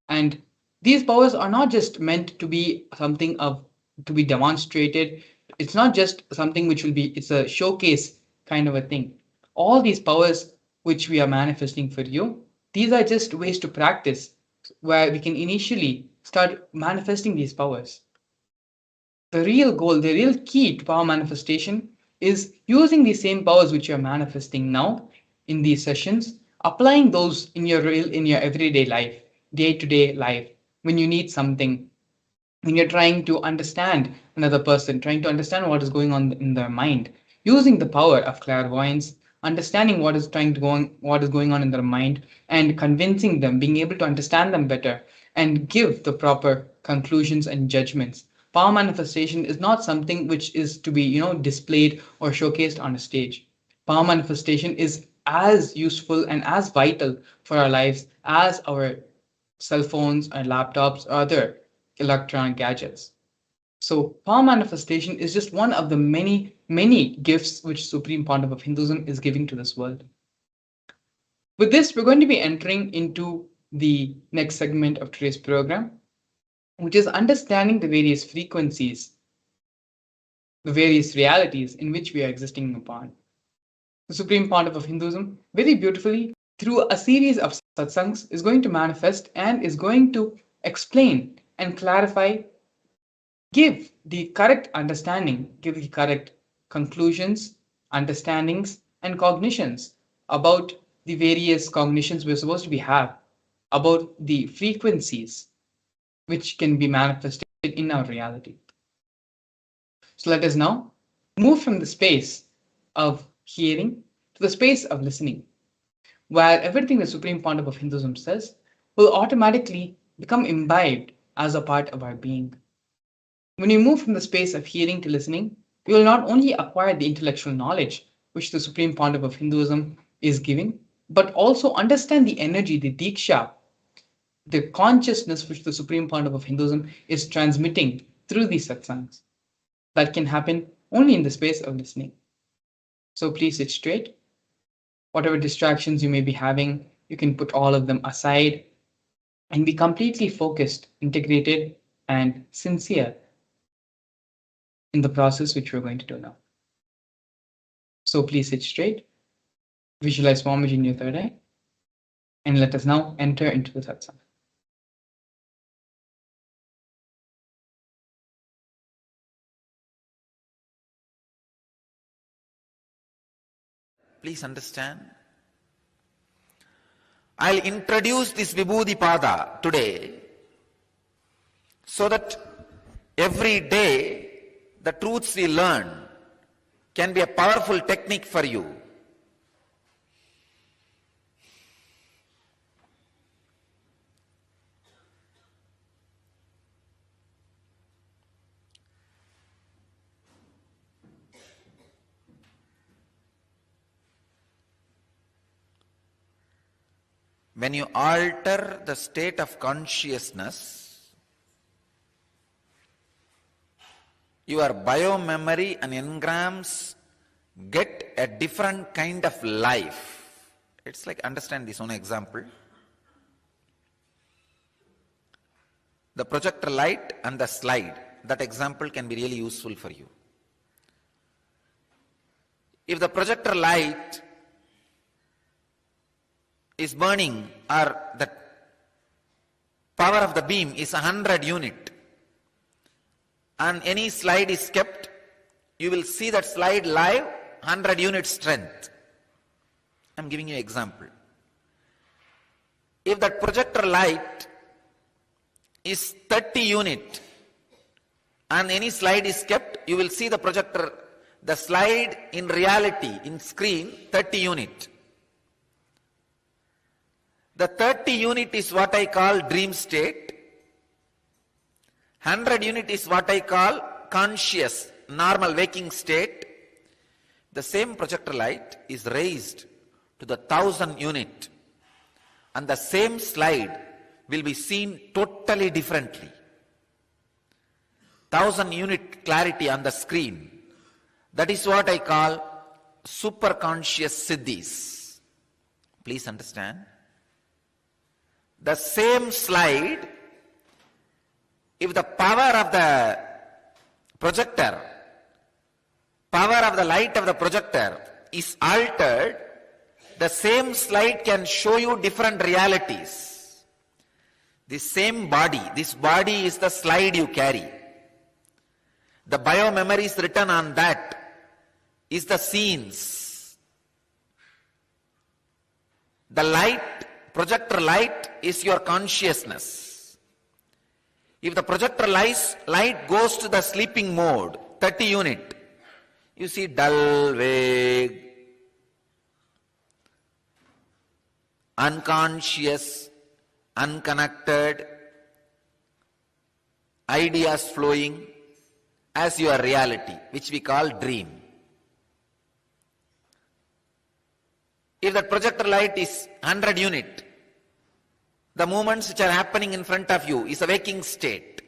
And these powers are not just meant to be something of to be demonstrated. It's not just something which will be, it's a showcase kind of a thing. All these powers which we are manifesting for you, these are just ways to practice where we can initially start manifesting these powers. The real goal, the real key to power manifestation is using the same powers which you are manifesting now in these sessions, applying those in your everyday life, day-to-day life, when you need something, when you're trying to understand another person, trying to understand what is going on in their mind, using the power of clairvoyance, understanding what is going on in their mind, and convincing them, being able to understand them better, and give the proper conclusions and judgments. Power manifestation is not something which is to be, displayed or showcased on a stage. Power manifestation is as useful and as vital for our lives as our cell phones or laptops or other electronic gadgets. So power manifestation is just one of the many, many gifts which Supreme Pontiff of Hinduism is giving to this world. With this, we're going to be entering into the next segment of today's program, which is understanding the various frequencies, the various realities in which we are existing upon. The Supreme Pontiff of Hinduism, very beautifully, through a series of satsangs, is going to manifest and is going to explain and clarify, give the correct understanding, give the correct conclusions, understandings, and cognitions about the various cognitions we're supposed to be have, about the frequencies which can be manifested in our reality. So let us now move from the space of hearing to the space of listening, where everything the Supreme Pontiff of Hinduism says will automatically become imbibed as a part of our being. When we move from the space of hearing to listening, we will not only acquire the intellectual knowledge which the Supreme Pontiff of Hinduism is giving, but also understand the energy, the diksha, the consciousness which the Supreme Pontiff of Hinduism is transmitting through these satsangs. That can happen only in the space of listening. So please sit straight. Whatever distractions you may be having, you can put all of them aside and be completely focused, integrated, and sincere in the process which we're going to do now. So please sit straight, visualize Swamiji in your third eye, and let us now enter into the satsang. Please understand. I'll introduce this Vibhuti Pada today so that every day the truths we learn can be a powerful technique for you. When you alter the state of consciousness, your biomemory and engrams get a different kind of life. It's like, understand this one example. The projector light and the slide. That example can be really useful for you. If the projector light is burning, or the power of the beam is 100 unit, and any slide is kept, you will see that slide live 100 unit strength. I'm giving you an example. If that projector light is 30 unit and any slide is kept, you will see the projector, the slide in reality, in screen, 30 unit. The 30 unit is what I call dream state. 100 unit is what I call conscious, normal waking state. The same projector light is raised to the 1000 unit and the same slide will be seen totally differently. 1000 unit clarity on the screen. That is what I call superconscious siddhis. Please understand. The same slide, if the power of the projector, power of the light of the projector is altered, the same slide can show you different realities. The same body, this body is the slide you carry. The biomemory is written on that, is the scenes. The light, projector light is your consciousness. If the projector light goes to the sleeping mode, 30 unit, you see dull, vague, unconscious, unconnected, ideas flowing as your reality, which we call dream. If that projector light is 100 unit, the movements which are happening in front of you is a waking state.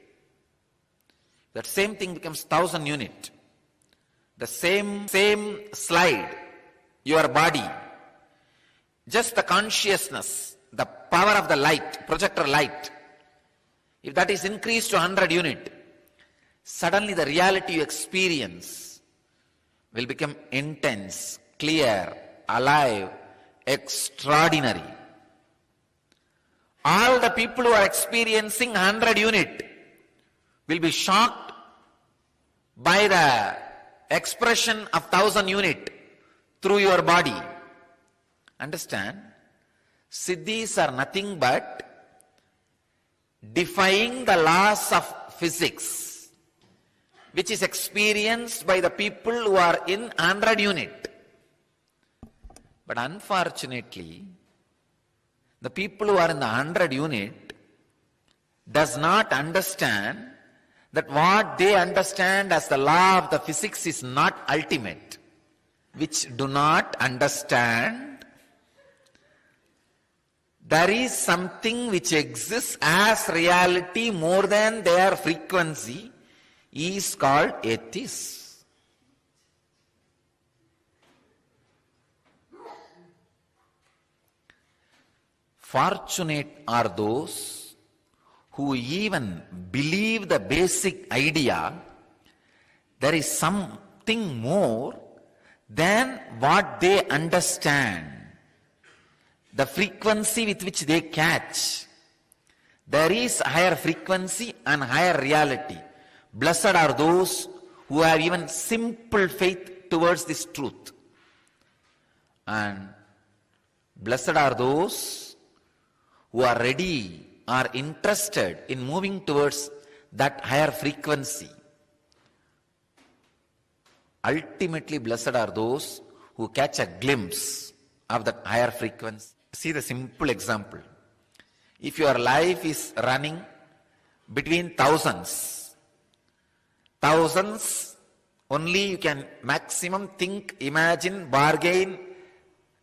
That same thing becomes 1000 unit. The same slide, your body, just the consciousness, the power of the light, projector light, if that is increased to 100 unit, suddenly the reality you experience will become intense, clear, alive, extraordinary. All the people who are experiencing 100 unit will be shocked by the expression of 1000 unit through your body. Understand? Siddhis are nothing but defying the laws of physics, which is experienced by the people who are in 100 unit. But unfortunately, the people who are in the 100 unit does not understand that what they understand as the law of the physics is not ultimate, which do not understand there is something which exists as reality more than their frequency, is called atheist. Fortunate are those who even believe the basic idea there is something more than what they understand, the frequency with which they catch. There is higher frequency and higher reality. Blessed are those who have even simple faith towards this truth. And blessed are those who are ready, are interested in moving towards that higher frequency. Ultimately, blessed are those who catch a glimpse of that higher frequency. See the simple example. If your life is running between thousands, only you can maximum think, imagine, bargain,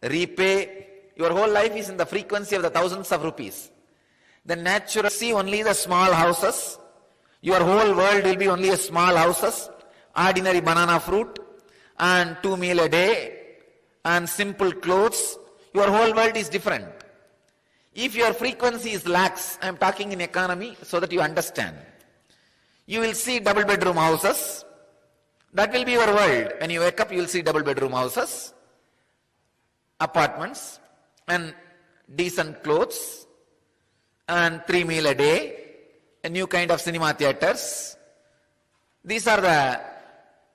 repay. Your whole life is in the frequency of the thousands of rupees. Then naturally see only the small houses. Your whole world will be only a small houses, ordinary banana fruit, and 2 meal a day, and simple clothes. Your whole world is different. If your frequency is lax, I am talking in economy so that you understand. You will see double bedroom houses. That will be your world. When you wake up, you will see double bedroom houses, apartments, and decent clothes, and 3 meal a day, a new kind of cinema theaters. These are the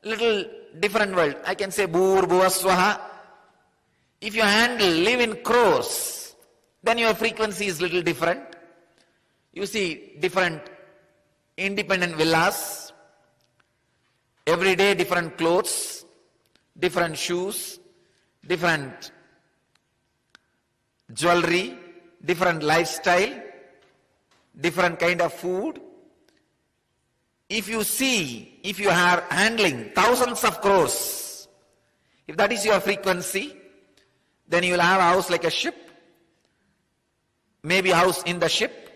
little different world. I can say Bhur Bhuvaswaha. If you live in crores, then your frequency is little different. You see different independent villas, every day different clothes, different shoes, different jewelry, different lifestyle, different kind of food. If you are handling thousands of crores, if that is your frequency, then you will have a house like a ship, maybe a house in the ship,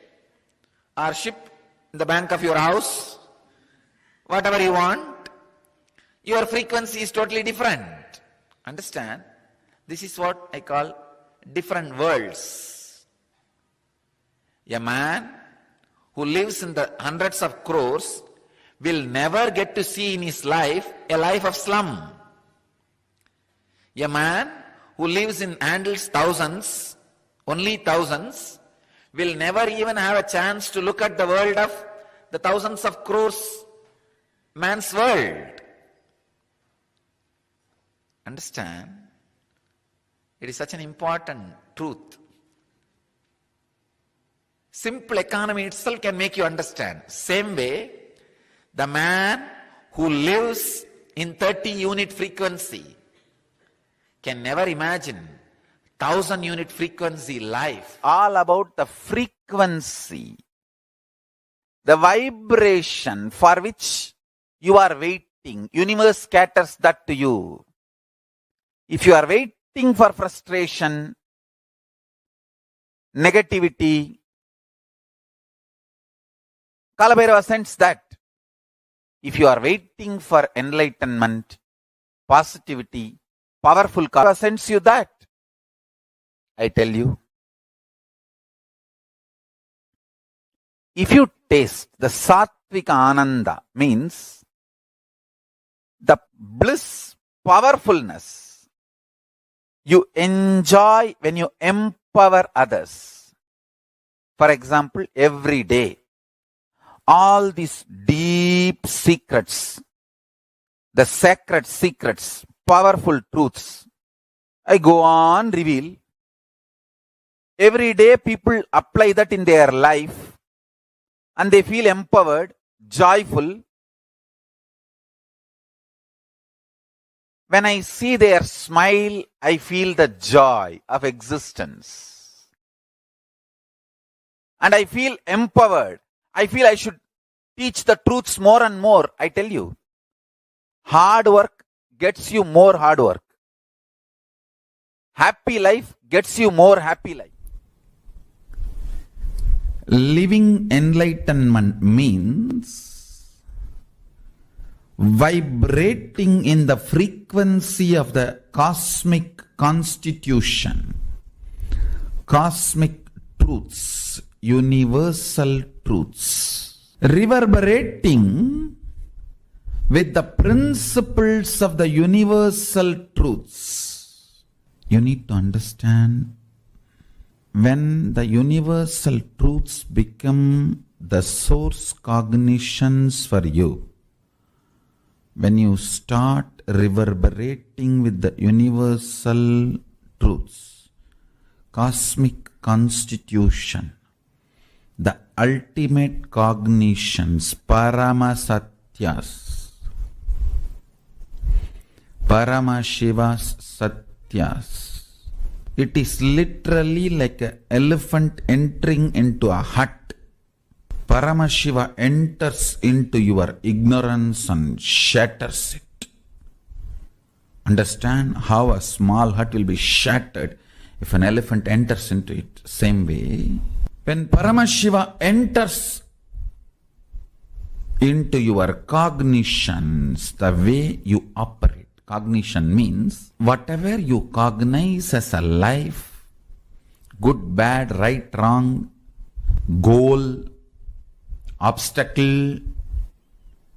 or ship in the bank of your house, whatever you want. Your frequency is totally different. Understand? This is what I call different worlds. A man who lives in the hundreds of crores will never get to see in his life a life of slum. A man who lives in handles thousands, only thousands, will never even have a chance to look at the world of the thousands of crores man's world. Understand? It is such an important truth. Simple economy itself can make you understand. Same way, the man who lives in 30 unit frequency can never imagine 1000 unit frequency life. All about the frequency, the vibration for which you are waiting. Universe caters that to you. If you are waiting for frustration, negativity, Kalabhairava sends that. If you are waiting for enlightenment, positivity, powerful, Kalabhairava sends you that. I tell you, if you taste the Sattvika Ananda, means the bliss, powerfulness you enjoy when you empower others. For example, every day, all these deep secrets, the sacred secrets, powerful truths, I go on reveal. Every day people apply that in their life and they feel empowered, joyful. When I see their smile, I feel the joy of existence. And I feel empowered. I feel I should teach the truths more and more. I tell you, hard work gets you more hard work. Happy life gets you more happy life. Living enlightenment means vibrating in the frequency of the cosmic constitution, cosmic truths, universal truths, reverberating with the principles of the universal truths. You need to understand, when the universal truths become the source cognitions for you, when you start reverberating with the universal truths, cosmic constitution, the ultimate cognitions, Paramasatyas, Paramashivas Satyas. It is literally like an elephant entering into a hut. Paramashiva enters into your ignorance and shatters it. Understand how a small hut will be shattered if an elephant enters into it. Same way, when Paramashiva enters into your cognitions, the way you operate. Cognition means whatever you cognize as a life, good, bad, right, wrong, goal, obstacle,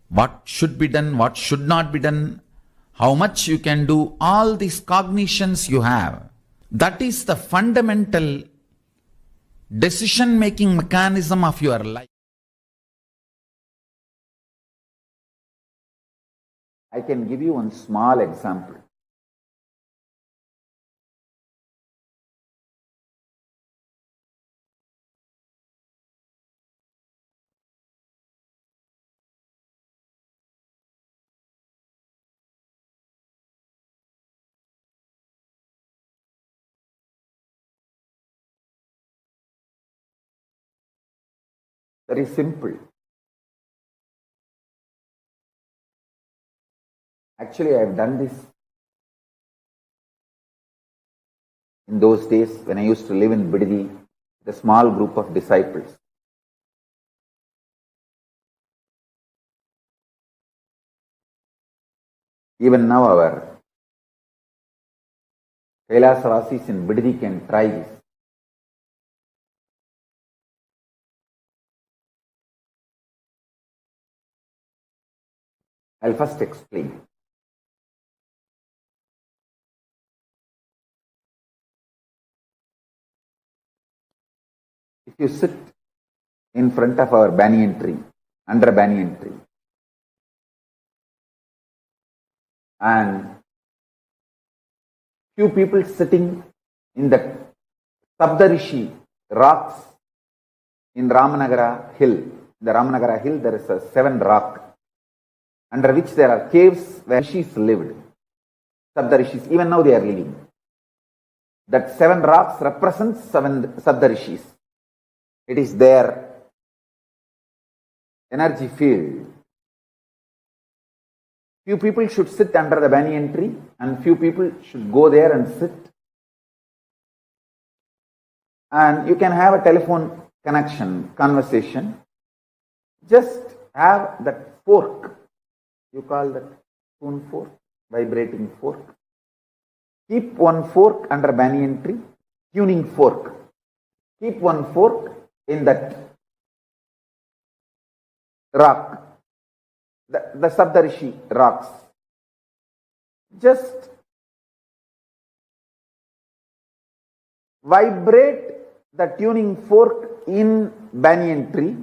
what should be done, what should not be done, how much you can do, all these cognitions you have. That is the fundamental decision-making mechanism of your life. I can give you one small example. Very simple. Actually, I have done this in those days when I used to live in Bididi with a small group of disciples. Even now our Kailasavasis in Bididi can try this. I'll first explain. If you sit in front of our banyan tree, under a banyan tree, and few people sitting in the Sabdarishi rocks in Ramanagara hill. In the Ramanagara hill there is a 7 rock under which there are caves where rishis lived. Sabdarishis, even now they are living. That 7 rocks represents 7 Sabdarishis. It is their energy field. Few people should sit under the banyan tree and few people should go there and sit. And you can have a telephone connection, conversation. Just have that fork. You call that spoon fork, vibrating fork. Keep one fork under banyan tree, tuning fork. Keep one fork in that rock, the Sabdarishi rocks. Just vibrate the tuning fork in banyan tree.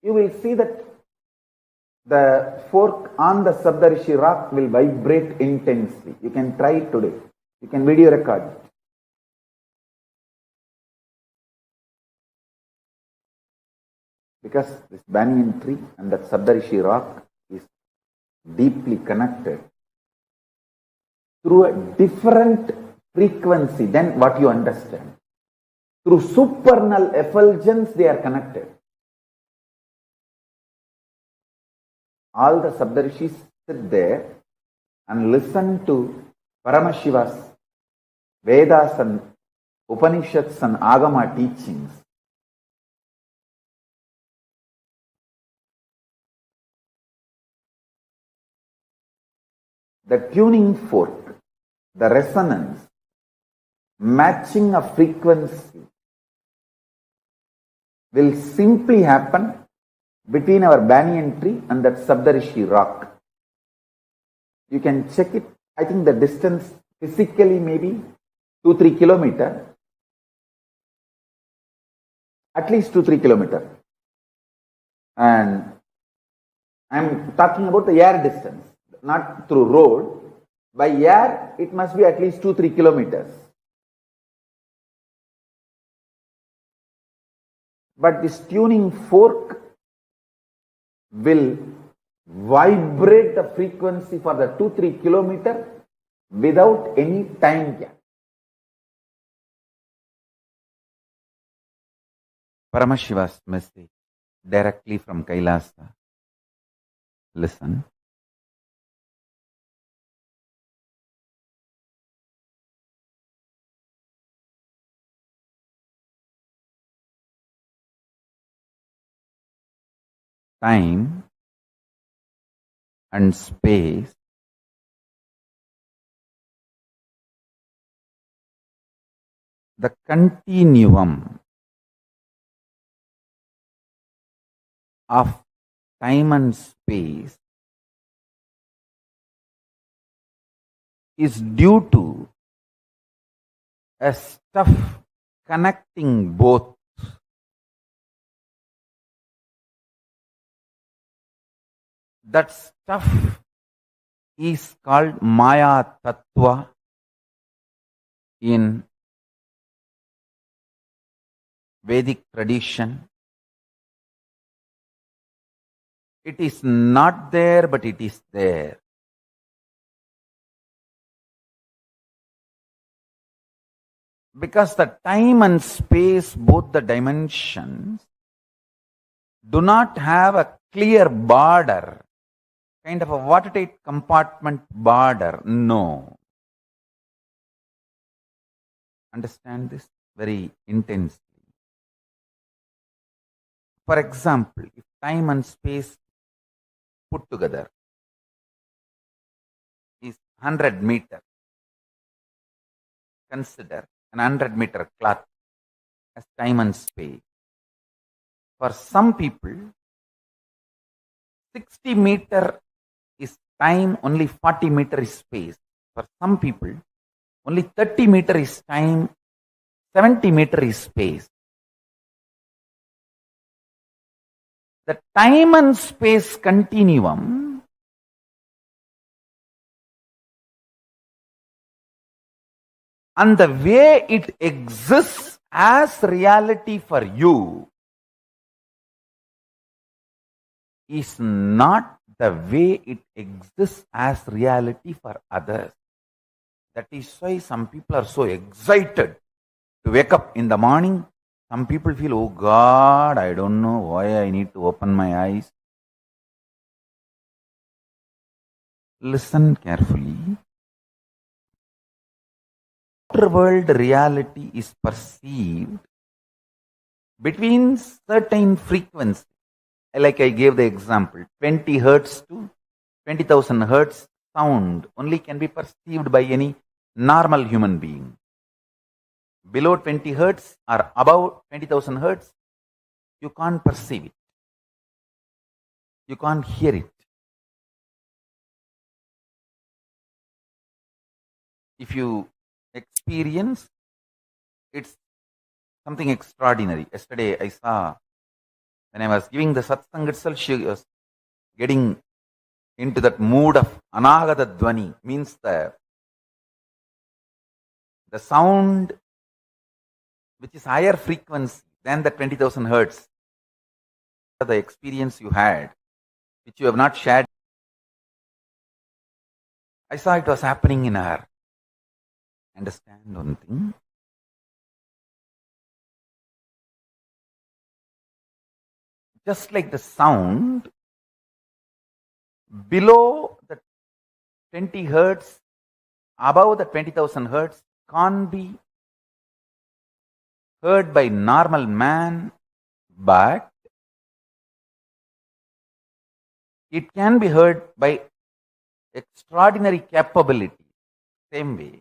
You will see that the fork on the Sabdarishi rock will vibrate intensely. You can try it today. You can video record it. Because this banyan tree and that Sabdarishi rock is deeply connected through a different frequency than what you understand. Through supernal effulgence they are connected. All the Sabdarishis sit there and listen to Paramashiva's Vedas and Upanishads and Agama teachings. The tuning fork, the resonance, matching a frequency will simply happen between our banyan tree and that Sabdarishi rock. You can check it. I think the distance physically maybe 2-3 kilometers. At least 2-3 kilometers. And I am talking about the air distance, not through road. By air, it must be at least 2-3 kilometers. But this tuning fork will vibrate the frequency for the 2-3 kilometer without any time gap. Paramashiva's message directly from Kailasa. Listen. Time and space the continuum of time and space is due to a stuff connecting both. That stuff is called Maya Tattva in Vedic tradition. It is not there, but it is there. Because the time and space, both the dimensions, do not have a clear border, kind of a watertight compartment border. No. Understand this very intensely. For example, if time and space put together is 100 meters, consider an 100-meter cloth as time and space. For some people, 60 meter is time, only 40 meter is space. For some people, only 30 meter is time, 70 meter is space. The time and space continuum and the way it exists as reality for you is not the way it exists as reality for others. That is why some people are so excited to wake up in the morning. Some people feel, oh God, I don't know why I need to open my eyes. Listen carefully. Outer world reality is perceived between certain frequencies. Like I gave the example, 20 hertz to 20,000 hertz sound only can be perceived by any normal human being. Below 20 hertz or above 20,000 hertz, you can't perceive it. You can't hear it. If you experience, it's something extraordinary. Yesterday I saw, when I was giving the satsang itself, she was getting into that mood of anagata dvani, means the sound which is higher frequency than the 20,000 hertz. The experience you had, which you have not shared, I saw it was happening in her. Understand one thing? Just like the sound below the 20 hertz, above the 20,000 hertz can't be heard by normal man, but it can be heard by extraordinary capability. Same way,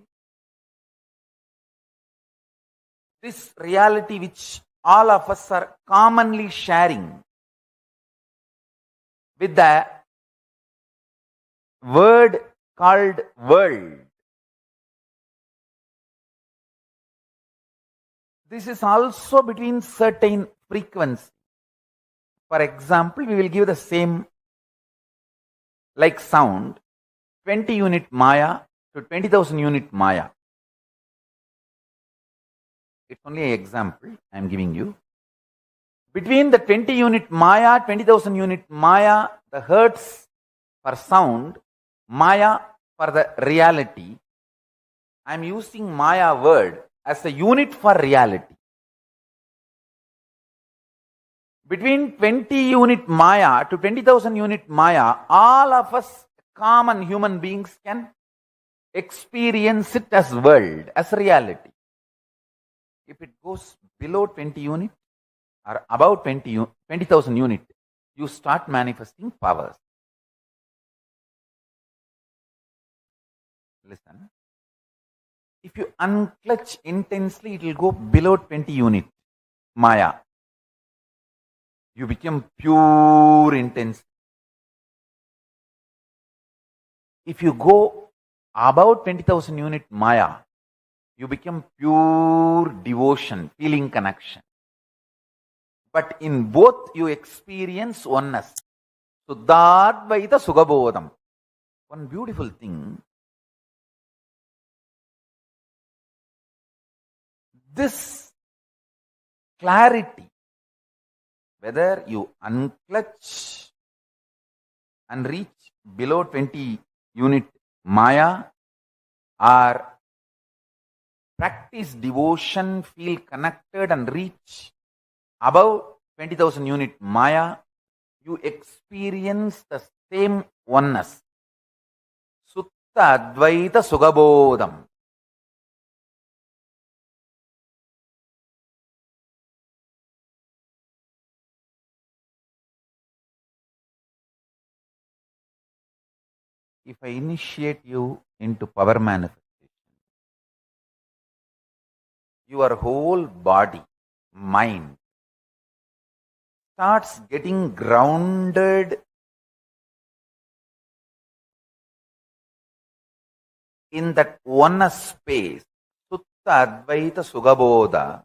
this reality which all of us are commonly sharing with the word called world. This is also between certain frequencies. For example, we will give the same like sound, 20 unit Maya, to 20,000 unit Maya. It's only an example I am giving you. Between the 20 unit Maya, 20,000 unit Maya, the hertz for sound, Maya for the reality, I am using Maya word as a unit for reality. Between 20 unit Maya to 20,000 unit Maya, all of us common human beings can experience it as world, as reality. If it goes below 20 unit or above 20,000 unit, you start manifesting powers. Listen. If you unclutch intensely, it will go below 20 unit Maya. You become pure intense. If you go about 20,000 unit Maya, you become pure devotion, feeling connection. But in both you experience oneness. Suddhadvaita Sugabodham. One beautiful thing. This clarity, whether you unclutch and reach below 20 unit Maya or practice devotion, feel connected and reach above 20,000 unit Maya, you experience the same oneness. Sutta Advaita Sugabodham. If I initiate you into power manifestation, your whole body, mind starts getting grounded in that oneness space. Sutta Advaita Sugabodha.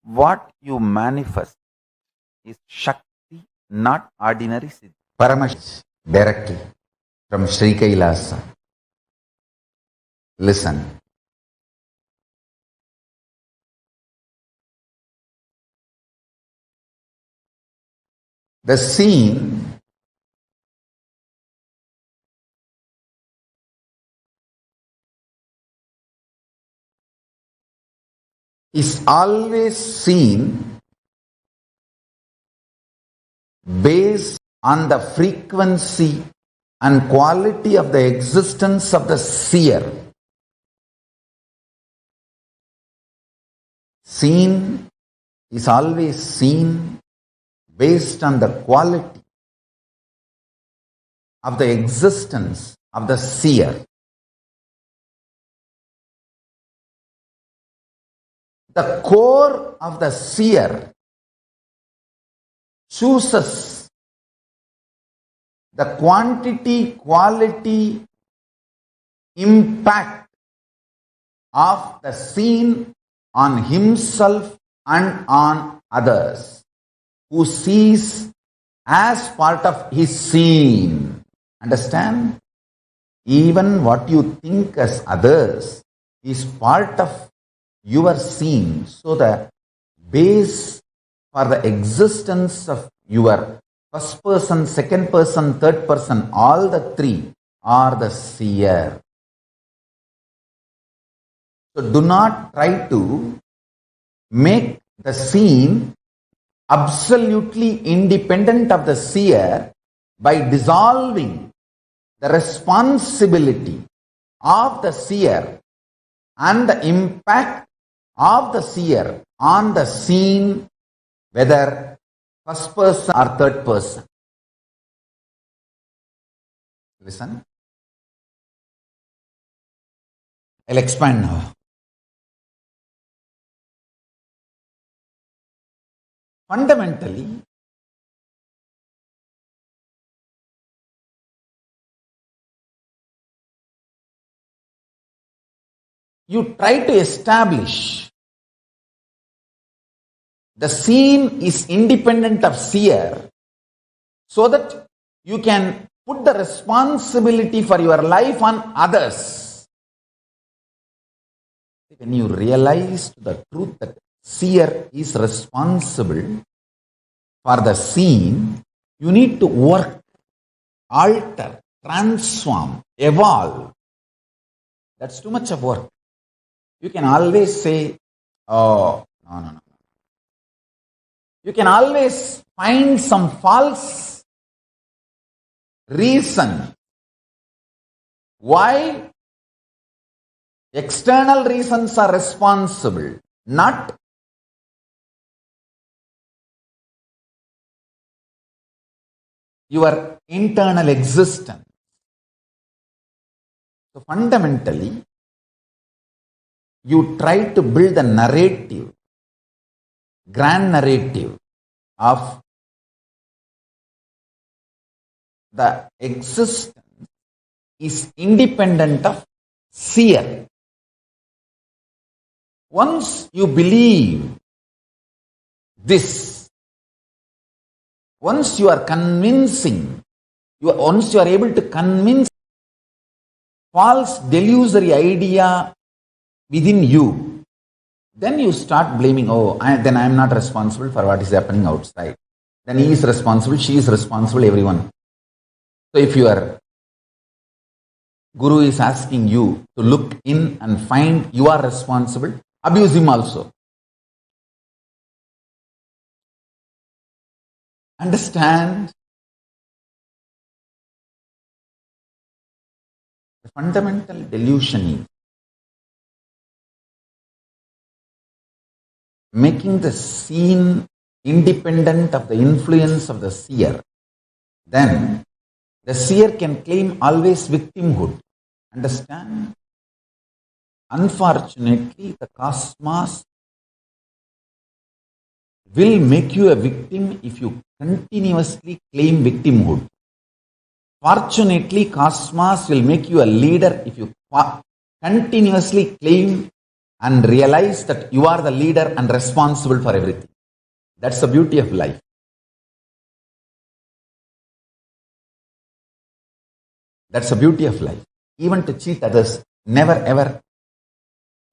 What you manifest is Shakti, not ordinary Siddhi. Paramashivam directly from Sri Kailasa. Listen. The scene is always seen based on the frequency and quality of the existence of the seer. Seen is always seen based on the quality of the existence of the seer. The core of the seer chooses the quantity, quality, impact of the seen on himself and on others, who sees as part of his seen. Understand? Even what you think as others is part of your seen. So the base for the existence of your first person, second person, third person, all the three are the seer. So do not try to make the seen absolutely independent of the seer by dissolving the responsibility of the seer and the impact of the seer on the seen, whether first person or third person. Listen. I'll expand now. Fundamentally, you try to establish the seen is independent of seer, so that you can put the responsibility for your life on others. When you realize the truth that seer is responsible for the seen, you need to work, alter, transform, evolve. That's too much of work. You can always say, oh, no. You can always find some false reason why external reasons are responsible, not your internal existence. So fundamentally, you try to build a narrative, grand narrative of the existence is independent of seer. Once you believe this, once you are convincing, once you are able to convince false delusory idea within you, then you start blaming, then I am not responsible for what is happening outside. Then he is responsible, she is responsible, everyone. So if your guru is asking you to look in and find you are responsible, abuse him also. Understand? The fundamental delusion is making the seen independent of the influence of the seer. Then the seer can claim always victimhood. Understand? Unfortunately, the cosmos will make you a victim if you continuously claim victimhood. Fortunately, cosmos will make you a leader if you continuously claim and realize that you are the leader and responsible for everything. That's the beauty of life. That's the beauty of life. Even to cheat others, never ever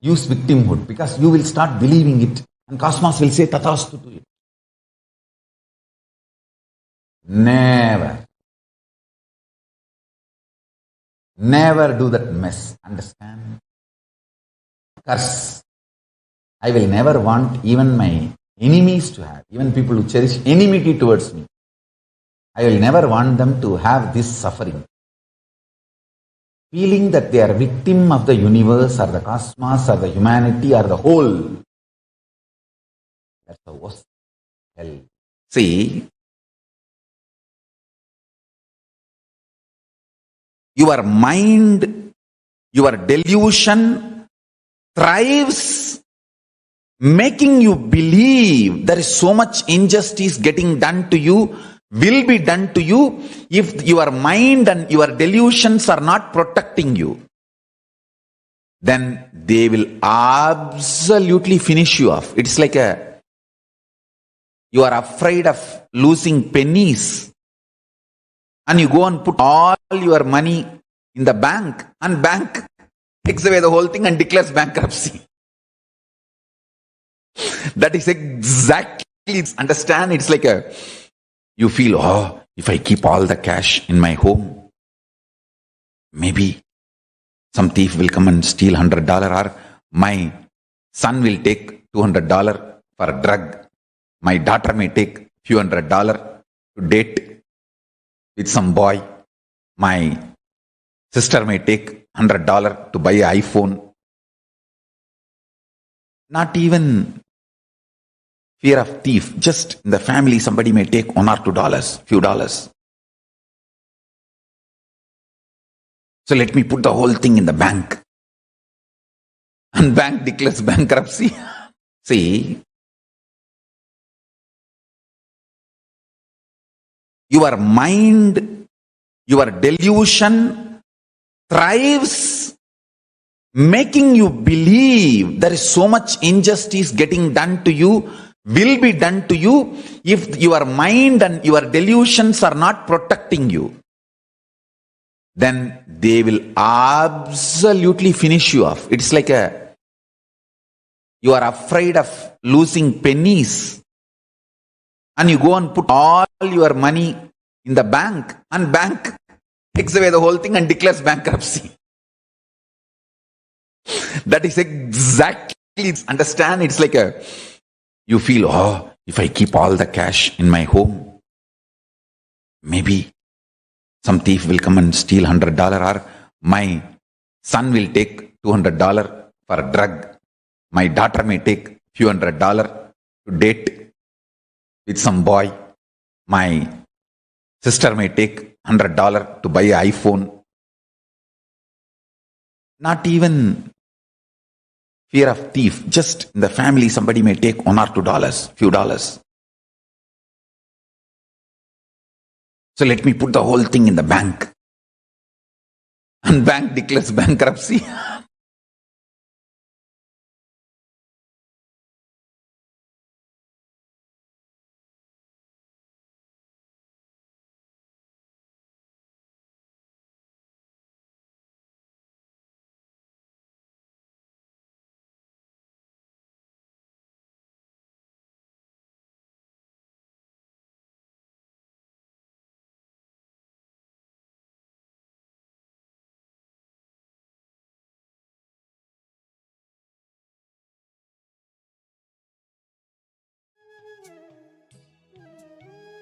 use victimhood, because you will start believing it and cosmos will say tathastu to you. Never do that mess. Understand? Curse. I will never want even my enemies to have, even people who cherish enmity towards me, I will never want them to have this suffering. Feeling that they are victim of the universe or the cosmos or the humanity or the whole. That's the worst hell. See, your mind, your delusion thrives making you believe there is so much injustice getting done to you, will be done to you, if your mind and your delusions are not protecting you. Then they will absolutely finish you off. It's like you are afraid of losing pennies and you go and put all your money in the bank, and bank takes away the whole thing and declares bankruptcy. That is exactly, understand, it's like you feel, if I keep all the cash in my home, maybe some thief will come and steal $100, or my son will take $200 for a drug. My daughter may take few $100 to date with some boy. My sister may take $100 to buy an iPhone. Not even fear of thief. Just in the family, somebody may take $1 or $2, few dollars. So let me put the whole thing in the bank. And bank declares bankruptcy. See, your mind, your delusion thrives making you believe there is so much injustice getting done to you, will be done to you if your mind and your delusions are not protecting you. Then they will absolutely finish you off. It's like you are afraid of losing pennies and you go and put all your money in the bank and bank takes away the whole thing and declares bankruptcy. That is exactly, understand, it's like you feel, oh, if I keep all the cash in my home, maybe some thief will come and steal $100 or my son will take $200 for a drug. My daughter may take few $100 to date with some boy. My sister may take $100 to buy an iPhone. Not even fear of thief. Just in the family, somebody may take $1 or $2, few dollars. So let me put the whole thing in the bank. And bank declares bankruptcy.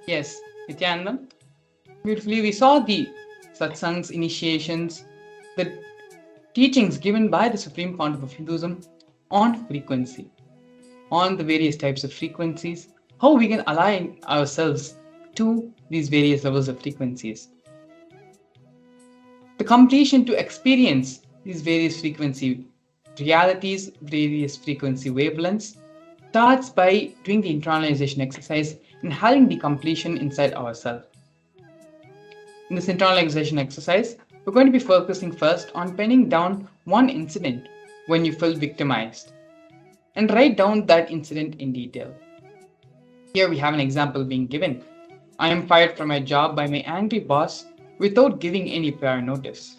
Yes, Nithyananda. Beautifully, we saw the satsangs, initiations, the teachings given by the Supreme Pontiff of Hinduism on frequency, on the various types of frequencies, how we can align ourselves to these various levels of frequencies. The completion to experience these various frequency realities, various frequency wavelengths, starts by doing the internalization exercise and having the completion inside ourselves. In this internalization exercise, we're going to be focusing first on penning down one incident when you feel victimized and write down that incident in detail. Here we have an example being given. I am fired from my job by my angry boss without giving any prior notice.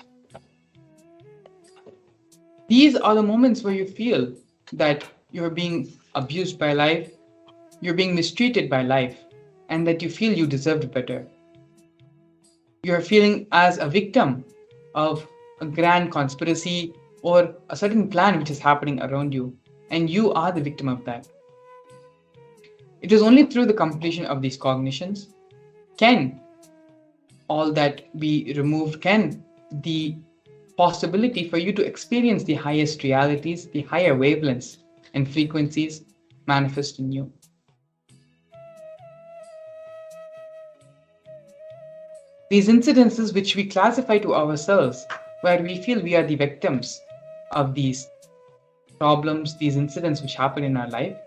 These are the moments where you feel that you're being abused by life, you're being mistreated by life, and that you feel you deserved better. You're feeling as a victim of a grand conspiracy or a certain plan which is happening around you, and you are the victim of that. It is only through the completion of these cognitions can all that be removed, can the possibility for you to experience the highest realities, the higher wavelengths and frequencies manifest in you. These incidences which we classify to ourselves, where we feel we are the victims of these problems, these incidents which happen in our life,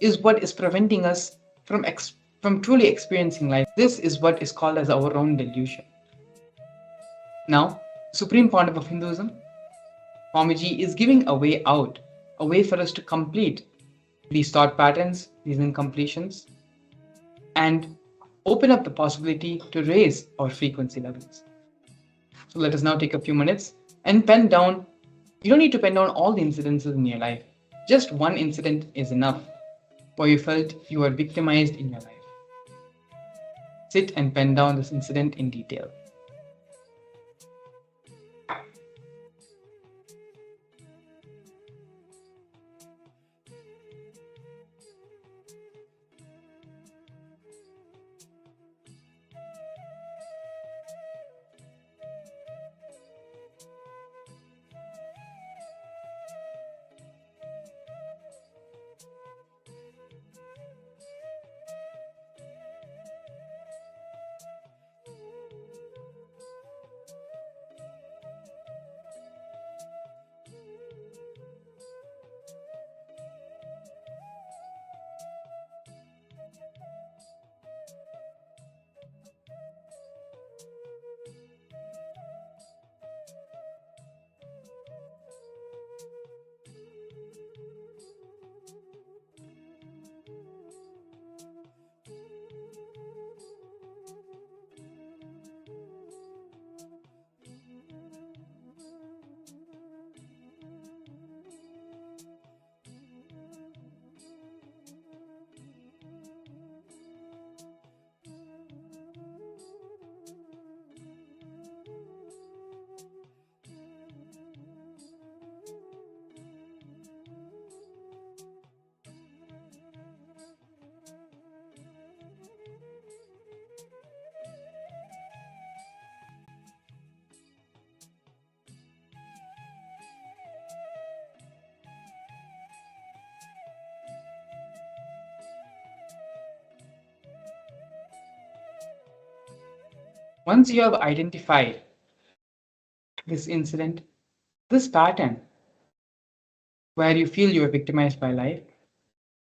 is what is preventing us from truly experiencing life. This is what is called as our own delusion. Now, Supreme Pontiff of Hinduism, Swamiji, is giving a way out, a way for us to complete these thought patterns, these incompletions, and open up the possibility to raise our frequency levels. So let us now take a few minutes and pen down. You don't need to pen down all the incidences in your life. Just one incident is enough where you felt you were victimized in your life. Sit and pen down this incident in detail. Once you have identified this incident, this pattern, where you feel you are victimized by life,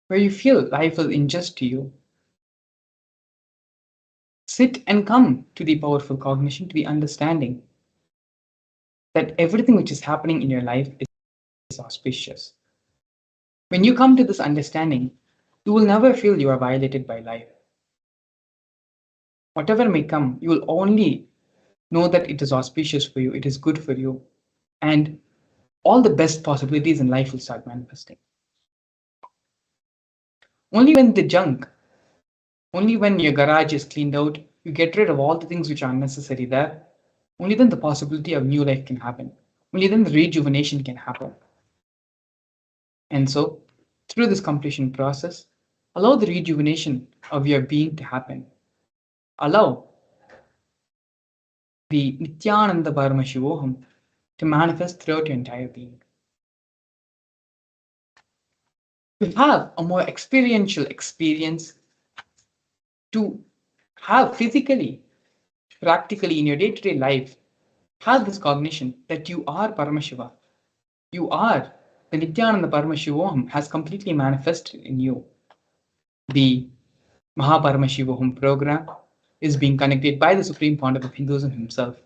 where you feel life is unjust to you, sit and come to the powerful cognition, to the understanding that everything which is happening in your life is auspicious. When you come to this understanding, you will never feel you are violated by life. Whatever may come, you will only know that it is auspicious for you, it is good for you, and all the best possibilities in life will start manifesting. Only when the junk, only when your garage is cleaned out, you get rid of all the things which are unnecessary there, only then the possibility of new life can happen. Only then the rejuvenation can happen. And so, through this completion process, allow the rejuvenation of your being to happen. Allow the Nithyananda Paramashivam to manifest throughout your entire being. To have a more experiential experience, to have physically, practically in your day to day life, have this cognition that you are Paramashiva. You are the Nithyananda Paramashivam has completely manifested in you. The Mahaparamashivam program is being connected by the Supreme Pontiff of Hinduism himself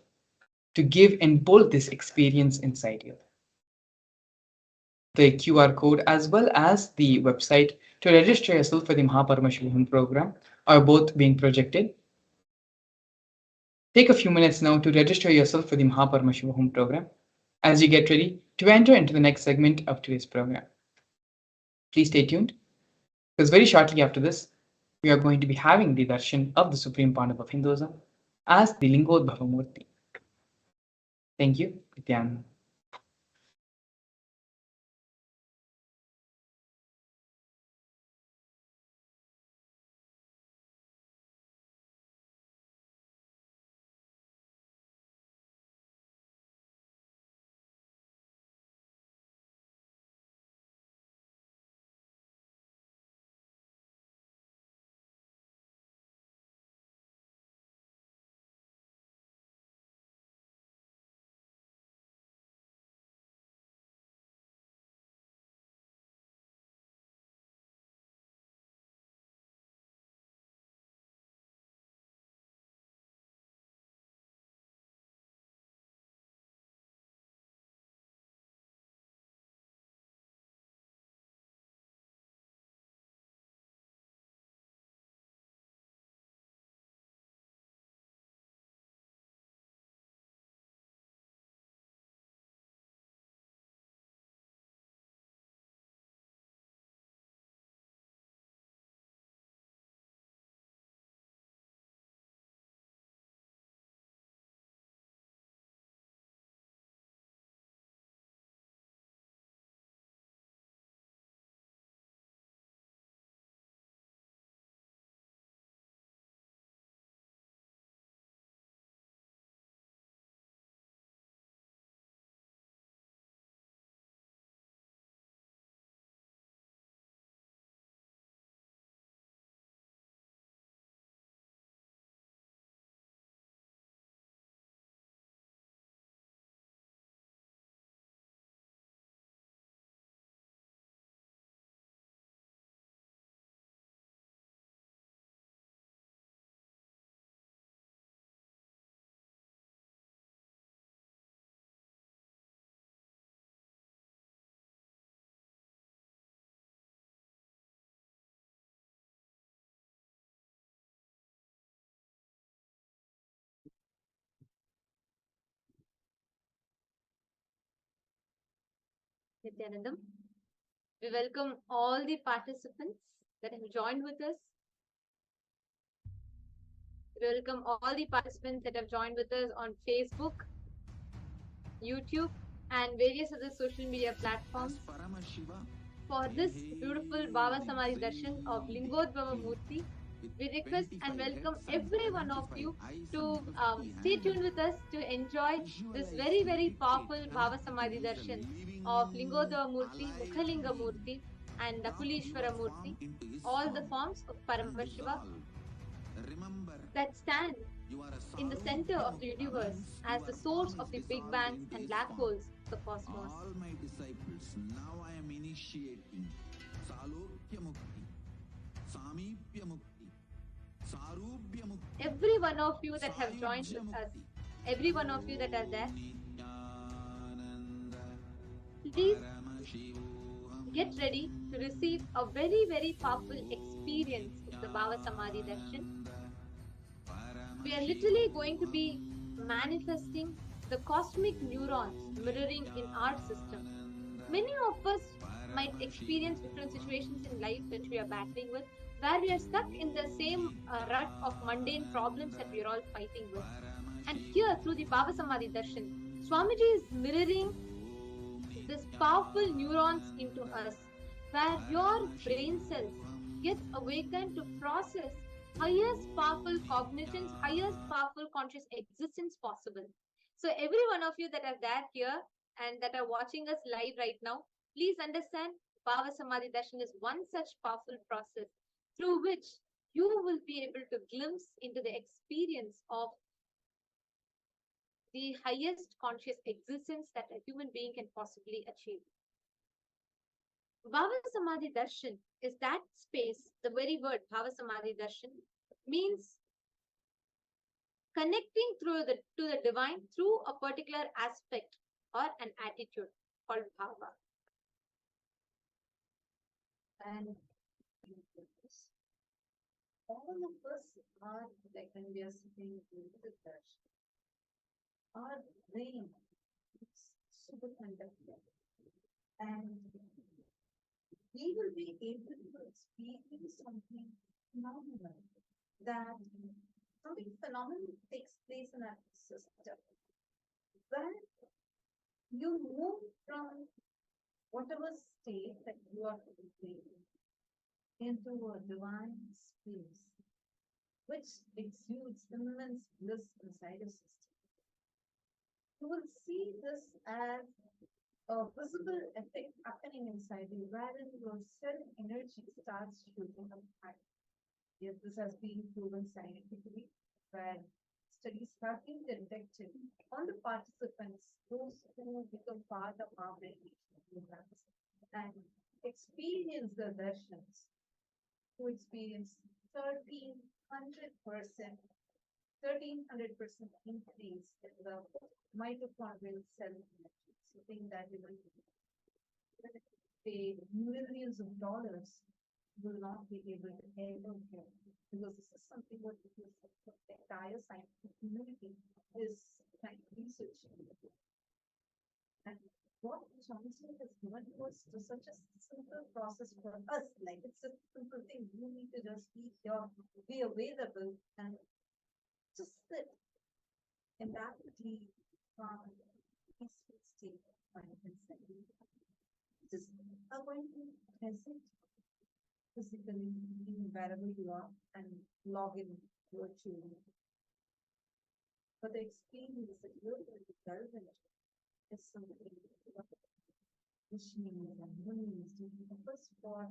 to give and bold this experience inside you. The QR code as well as the website to register yourself for the Mahaparamashivam program are both being projected. Take a few minutes now to register yourself for the Mahaparamashivam program as you get ready to enter into the next segment of today's program. Please stay tuned because very shortly after this, we are going to be having the darshan of the Supreme Pontiff of Hinduism as the Lingodbhava Murthy. Thank you, Nithyananda. Nithyanandam. We welcome all the participants that have joined with us. We welcome all the participants that have joined with us on Facebook, YouTube, and various other social media platforms for this beautiful Bhava Samadhi Darshan of Lingodbhava Murthy. We request and welcome every one of you to stay tuned with us to enjoy this very, very powerful Bhava Samadhi Darshan of Lingodhava Murthy, Mukhalinga Murthy, and Nakulishwara Murthy, all the forms of Paramashiva. that stand in the center of the universe as the source of the big bangs and black holes of the cosmos. All my disciples, now I am initiating Salokya Mukti, Samipya Mukti, Sarubhya Mukti. Every one of you that have joined with us, every one of you that are there, please get ready to receive a very, very powerful experience of the Bhava Samadhi Darshan. We are literally going to be manifesting the cosmic neurons mirroring in our system. Many of us might experience different situations in life which we are battling with, where we are stuck in the same rut of mundane problems that we are all fighting with. And here, through the Bhava Samadhi Darshan, Swamiji is mirroring this powerful neurons into us, where your brain cells get awakened to process highest powerful cognitions, highest powerful conscious existence possible. So every one of you that are there here and that are watching us live right now, please understand Bhava Samadhi Darshan is one such powerful process through which you will be able to glimpse into the experience of the highest conscious existence that a human being can possibly achieve. Bhava Samadhi Darshan is that space, the very word Bhava Samadhi Darshan means connecting to the divine through a particular aspect or an attitude called Bhava. And all of us are, like when we are sitting in the darshan, our brain is superconductor, and we will be able to experience something phenomenal, that something phenomenal takes place in our system, where you move from whatever state that you are in into a divine space, which exudes immense bliss inside your system. You will see this as a visible effect happening inside you, wherein your cell energy starts shooting up high. Yes, this has been proven scientifically, where studies have been conducted on the participants, those who become part of our meditation programs and experience the darshans, who experience 1300% increase in the mitochondrial cell energy. So think that you will pay millions of dollars will not be able to ever get, because this is something what the entire scientific community is trying to research. And what Johnson has given to us to such a simple process for us, like it's a simple thing. You need to just be here, be available, and just sit in that deep, calm, peaceful state of mind inside. Just are going to be present physically, even wherever you are, and log in virtually. But the experience that you're going to delve into is something which means and means to us for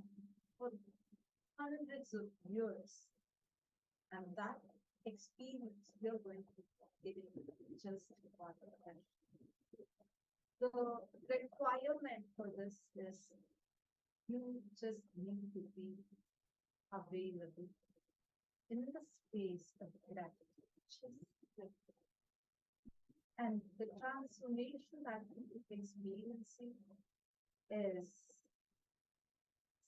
hundreds of years. And that experience you're going to get in just one attention. The requirement for this is you just need to be available in the space of gratitude. And the transformation that you're experiencing is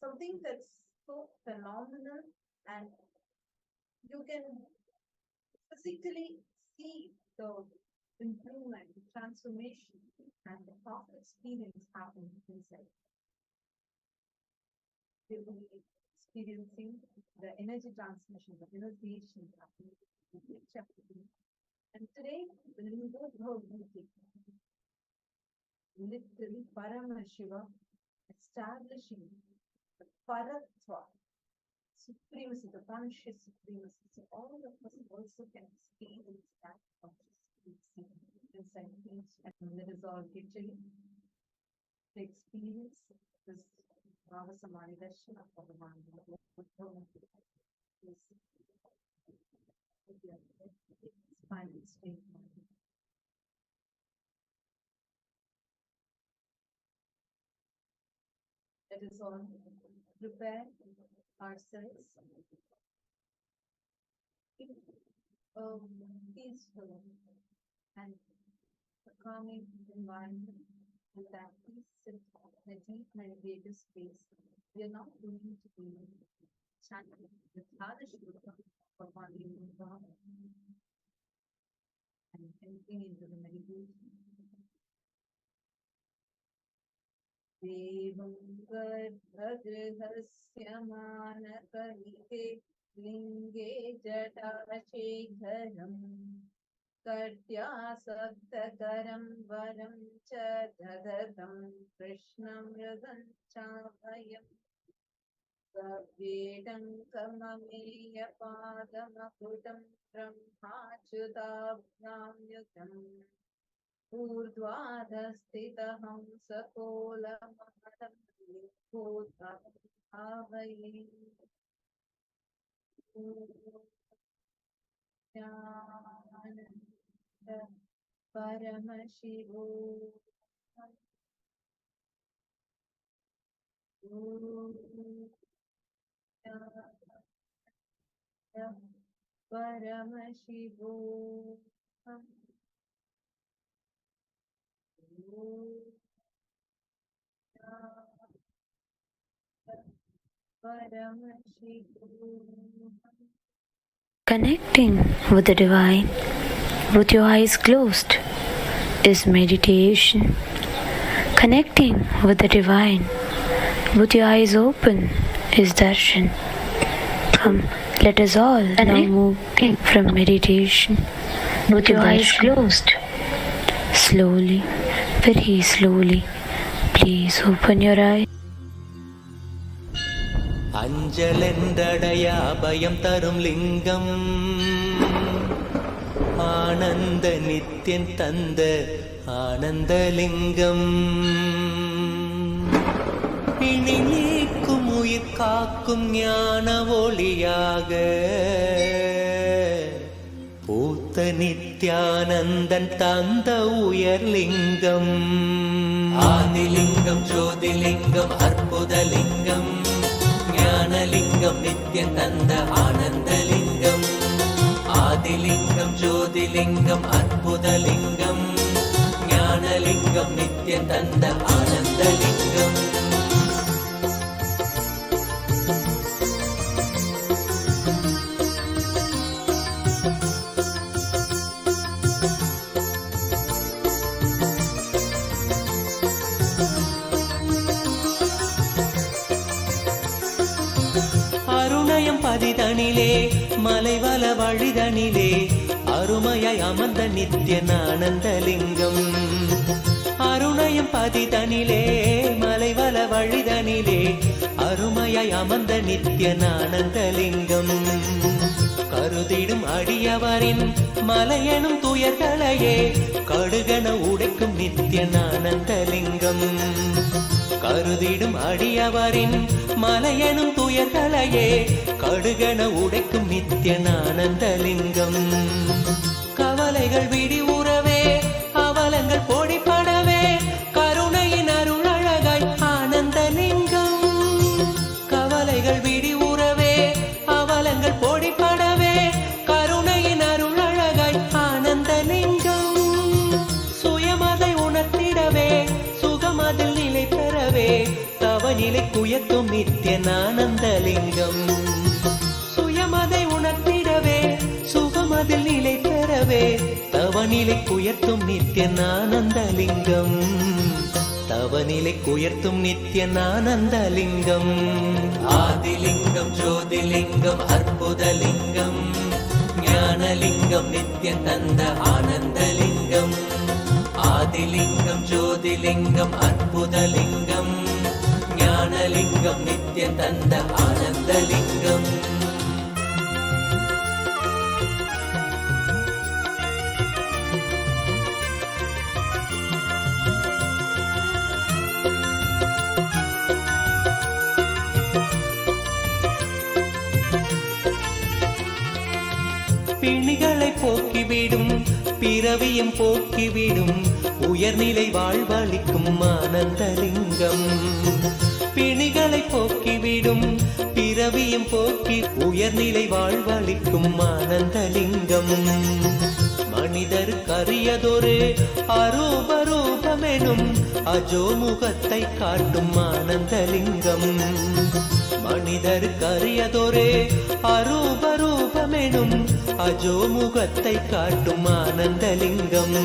something that's so phenomenal, and you can physically see the improvement, the transformation, and the past experience happening inside. You will be experiencing the energy transmission, the realization happening in each activity. And today, the Lingodbhava meeting, literally Paramashivam establishing the Paratva, supremacy, the conscious supremacy. So all of us also can experience that conscious supremacy inside each, and that is all literally to experience this Bhava Samadhi Darshan of Bhagavan. silent state. Let us all prepare ourselves in a peaceful and a calming environment with that peace sit in a deep meditative space. We are not going to be chanting the Darshan for Lingodbhava and entering into the meditation. देवं गर्भगृहस्य मानकलिके लिङ्गे जटाशेखरम् कट्यासक्तकरं वरं च ददतं कृष्णमृगं चाभयम् कवेटङ्कममेयपादमकुटं ब्रह्माच्युताभ्यां ऊर्ध्वाधस्थितहं सकोलमहलं लिम्फोद्भावये ज्ञानन्द परमशिवो परमशिवो Connecting with the divine with your eyes closed is meditation. Connecting with the divine with your eyes open is darshan. Come, let us all now move from meditation with your eyes closed. Slowly, very slowly, please open your eyes. அஞ்சலென்றடையா அபயம் தரும் லிங்கம் ஆனந்த நித்யன் தந்த ஆனந்தலிங்கம் பிணி நீக்கும் உயிர் காக்கும் ஞான ஒளியாக பூத்த நித்யானந்தன் தந்த உயர்லிங்கம் ஆதிலிங்கம் ஜோதிலிங்கம் அற்புதலிங்கம் ஞானலிங்கம் நித்யன் தந்த ஆனந்தலிங்கம் ஆதிலிங்கம் ஜோதிலிங்கம் அற்புதலிங்கம் ஞானலிங்கம் நித்யன் தந்த ஆனந்தலிங்கம் பதிதனிலே மலைவல வழிதனிலே அருமையாய் அமர்ந்த நித்யன் ஆனந்தலிங்கம் அருணயம் பதிதனிலே மலைவல வழிதனிலே அருமையாய் அமர்ந்த நித்யன் ஆனந்தலிங்கம் கருதிடும் அடியவரின் மலையெனும் துயர்களையே கடுகன உடைக்கும் நித்யன் ஆனந்தலிங்கம் கருதிடும் அடியவரின் மலையெனும் துயர்களையே கடுகன உடைக்கும் நித்யன் ஆனந்தலிங்கம் கவலைகள் விடி உறவே அவலங்கள் பொடிபடவே கருணையின் அருள் அழகாய் ஆனந்தலிங்கம் கவலைகள் விடி உறவே அவலங்கள் பொடிபடவே கருணையின் அருள் அழகாய் ஆனந்தலிங்கம் சுயமதை உணர்த்திடவே சுகமதில் நிலை பெறவே தவநிலை குயத்தும் நித்யன் ஆனந்தலிங்கம் சுயமதை உணர்த்திடவே சுகமதில் நிலை பெறவே தவநிலை குயர்த்தும் நித்யன் ஆனந்தலிங்கம் தவநிலை குயர்த்தும் நித்யன் ஆனந்தலிங்கம் ஆதிலிங்கம் ஜோதிலிங்கம் அற்புதலிங்கம் ஞானலிங்கம் நித்யன் தந்த ஆனந்தலிங்கம் ஆதிலிங்கம் ஜோதிலிங்கம் அற்புதலிங்கம் ஞானலிங்கம் நித்யன் தந்த ஆனந்தலிங்கம் பிணிகளை போக்கிவிடும் பிறவியும் போக்கிவிடும் உயர்நிலை வாழ்வளிக்கும் ஆனந்தலிங்கம். பிணிகளை போக்கிவிடும் பிறவியும் போக்கி உயர்நிலை வாழ்வளிக்கும் ஆனந்தலிங்கம். மனிதருக்கு அரியதொரு அரூபரூபமெனும் அஜோமுகத்தை காட்டும் ஆனந்தலிங்கம். மனிதருக்கு அரியதொரு அரூபரூபமெனும் அஜோமுகத்தை காட்டும் ஆனந்தலிங்கம்.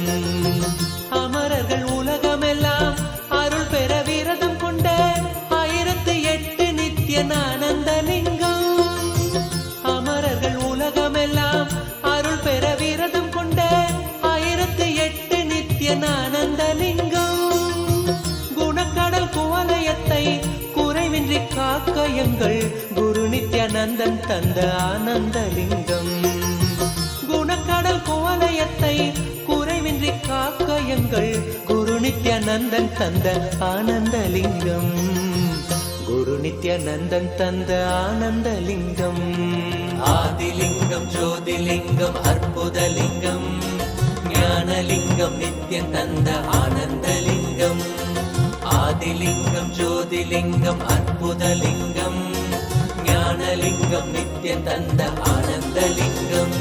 அமரர்கள் உலகமெல்லாம் அருள் பெற விரதம் கொண்ட 1008 நித்யானந்தலிங்கம். அமரர்கள் உலகமெல்லாம் அருள் பெற விரதம் கொண்ட 1008 நித்யானந்தலிங்கம். குணக்கடல் குவலயத்தை குறைவின்றி காக்க எங்கள் குரு நித்யானந்தன் தந்த ஆனந்தலிங்கம். குணக்கடல் குவலயத்தை குறைவின்றி காக்க எங்கள் குரு நித்யானந்தன் தந்த ஆனந்தலிங்கம். குரு நித்யானந்தன் தந்த ஆனந்தலிங்கம். ஆதிலிங்கம் ஜோதிலிங்கம் அற்புதலிங்கம் ஞானலிங்கம் நித்யம் தந்த ஆனந்தலிங்கம். ஆதிலிங்கம் ஜோதிலிங்கம் அற்புதலிங்கம் ஞானலிங்கம் நித்யம் தந்த ஆனந்தலிங்கம்.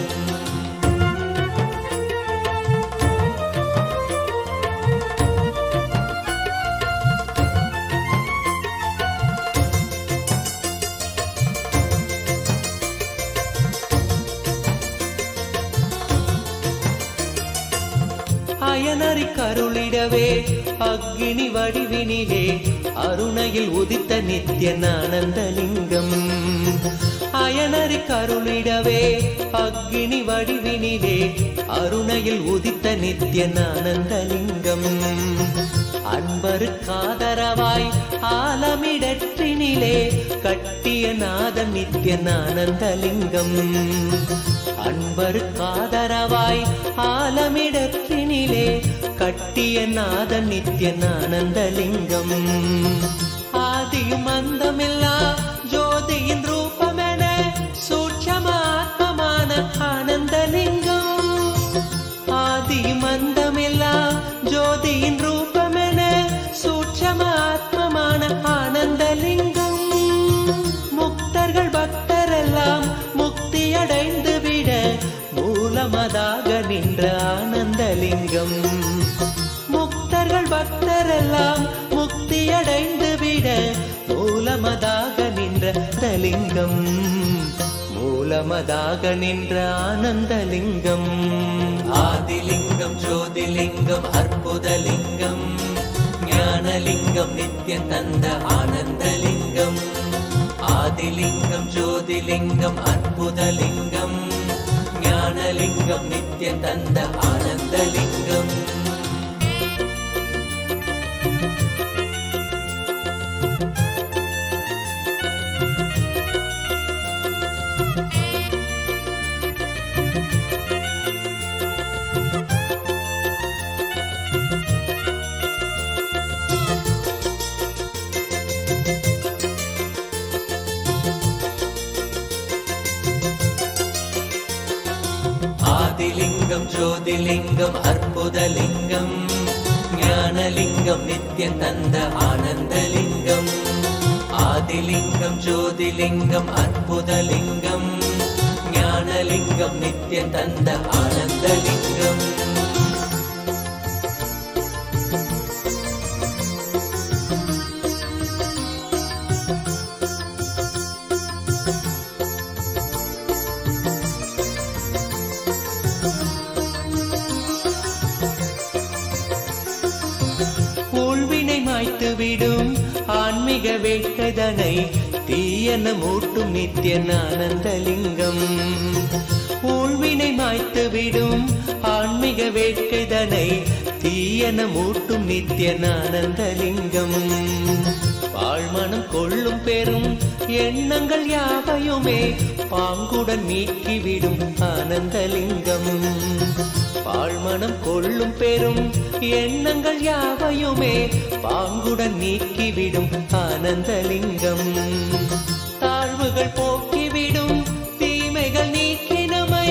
அயனறி கருளிடவே அக்னி வடிவினிலே அருணையில் உதித்த நித்யானந்தலிங்கம். அயனறி கருளிடவே அக்னி வடிவினிலே அருணையில் உதித்த நித்யானந்தலிங்கம். அன்பருக்காதரவாய் ஆலமிடற்றினிலே கட்டிய நாதன் நித்யானந்தலிங்கம். அன்பருக்காதரவாய் ஆலமிடற்றினிலே கட்டிய நாதன் நித்யானந்தலிங்கம். ஆதியும் அந்தமில்லா ஜோதியின் ரூபமென சூட்சமாத்மமான ஆனந்தலிங்கம். ஆதியும் அந்தமில்லா ஜோதியின் ரூபமென சூட்சமாத்மமான ஆனந்தலிங்கம். முக்தர்கள் பக்தரெல்லாம் முக்தியடைந்து விட மூலமதாக நின்ற ஆனந்தலிங்கம். முக்தர்கள் பக்தரெல்லாம் முக்தியடைந்து விட மூலமதாக நின்ற லிங்கம். மூலமதாக நின்ற ஆனந்தலிங்கம். ஆதிலிங்கம் ஜோதிலிங்கம் அற்புதலிங்கம் ஞானலிங்கம் நித்யம் தந்த ஆனந்தலிங்கம். ஆதிலிங்கம் ஜோதிலிங்கம் அற்புதலிங்கம் ஞானலிங்கம் நித்யம் தந்த ஆனந்தலிங்கம். ஆதிலிங்கம் ஜோதிலிங்கம் அற்புதலிங்கம் ஞானலிங்கம் நித்யம் தந்த ஆனந்தலிங்கம். ஆதிலிங்கம் ஜோதிலிங்கம் அற்புதலிங்கம் ஞானலிங்கம் நித்யம் தந்த ஆனந்தலிங்கம். விடும் ஆன்மீக வேட்கைதனை தீயன மூட்டும் நித்யானந்தலிங்கம். ஊழ்வினை மாய்த்து விடும் ஆன்மீக வேட்கைதனை தீயன மூட்டும் நித்யானந்தலிங்கம். பாழ்மனம் கொள்ளும் பெரும் எண்ணங்கள் யாவையுமே பாங்குடன் நீக்கிவிடும் ஆனந்தலிங்கம். பாழ்மனம் கொள்ளும் பெரும் எண்ணங்கள் யாவையுமே பாங்குடன் நீக்கிவிடும் ஆனந்தலிங்கம். தாழ்வுகள் போக்கிவிடும் தீமைகள் நீக்கி நம்மை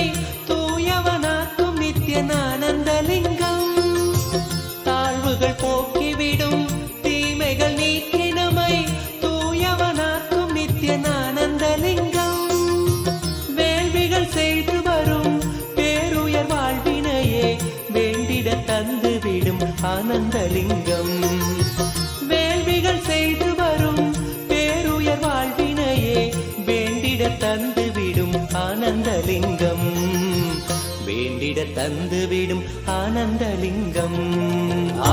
ஆனந்தலிங்கம். வேள்விகள் செய்து வரும் பேருயர் வாழ்வினையே வேண்டிட தந்துவிடும் ஆனந்தலிங்கம். வேண்டிட தந்துவிடும் ஆனந்தலிங்கம்.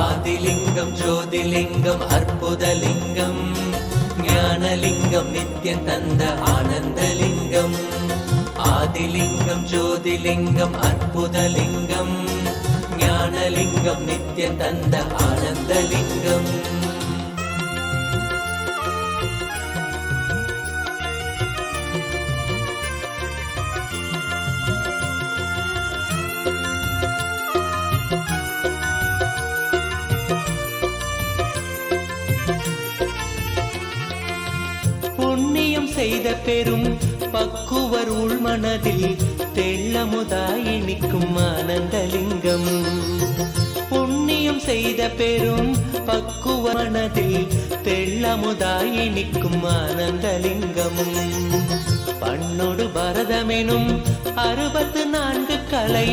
ஆதிலிங்கம் ஜோதிலிங்கம் அற்புதலிங்கம் ஞானலிங்கம் நித்யம் தந்த ஆனந்தலிங்கம். ஆதிலிங்கம் ஜோதிலிங்கம் அற்புதலிங்கம் ஞானலிங்கம் நித்யம் தந்த ஆனந்தலிங்கம். புண்ணியம் செய்த பெரும் பக்குவர் உள்மனதில் தெள்ளமுதாய் நிற்கும் ஆனந்தலிங்கம். புண்ணியம் செய்த பெரும் பக்குவ மனதில் தெள்ளமுதாய் நிற்கும் ஆனந்தலிங்கம். பண்ணொடு பரதமெனும் 64 கலை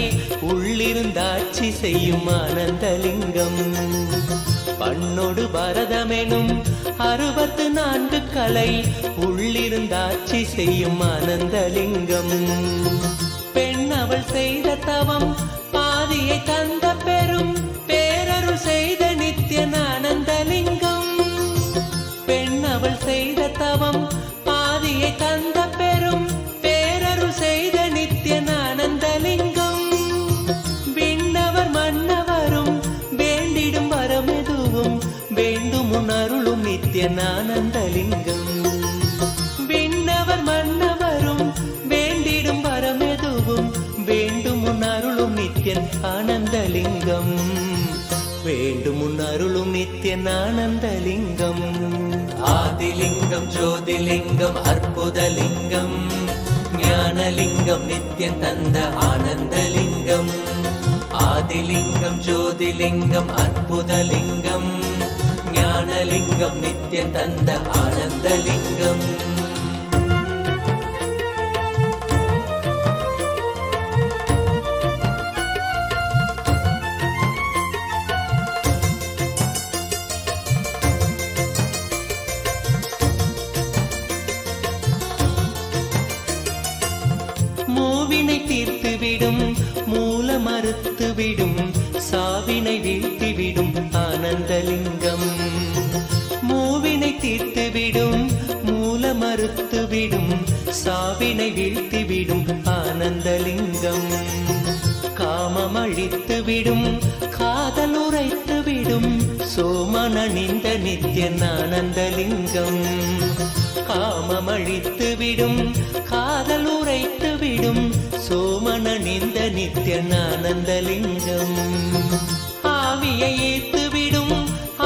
உள்ளிருந்தாட்சி செய்யும் ஆனந்தலிங்கம். பண்ணொடு பரதமெனும் 64 கலை உள்ளிருந்தாட்சி செய்யும் ஆனந்தலிங்கம். பெண் அவள் செய்த தவம் பாதியை தந்த பெரும் பேரருள் செய்த நித்யன் ஆனந்தலிங்கம். பெண் அவள் செய்த தவம் பாதியை தந்த பெரும் பேரருள் செய்த நித்யன் ஆனந்தலிங்கம். விண்ணவர் மன்னவரும் வேண்டிடும் வரமெதுவும் வேண்டும் உணருளும் நித்யன் ஆனந்தலிங்கம். விண்ணவர் மன்னவரும் வேண்டிடும் வரமெதுவும் வேண்டும் உணருளும் நித்யன் ஆனந்தலிங்கம். வேண்டும் உணருளும் நித்யன் ஆனந்தலிங்கம். ஆதிலிங்கம் ஜோதிலிங்கம் அற்புதலிங்கம் ஞானலிங்கம் நித்யம் தந்த ஆனந்தலிங்கம். ஆதிலிங்கம் ஜோதிலிங்கம் அற்புதலிங்கம் ஞானலிங்கம் நித்யம் தந்த ஆனந்தலிங்கம். மூவினை தீர்த்துவிடும் மூல மறுத்துவிடும் சாவினை வீழ்த்திவிடும் ஆனந்தலிங்கம். மூவினை தீர்த்துவிடும் மூல மறுத்துவிடும் சாவினை வீழ்த்திவிடும் ஆனந்தலிங்கம். காமம் அழித்துவிடும் காதல் உரைத்துவிடும் சோமனணிந்த நித்யன் ஆனந்தலிங்கம். காமம் அழித்துவிடும் காதல் உரைத்துவிடும் சோமனணிந்த நித்யன் ஆனந்தலிங்கம். ஆவியை ஏத்துவிடும்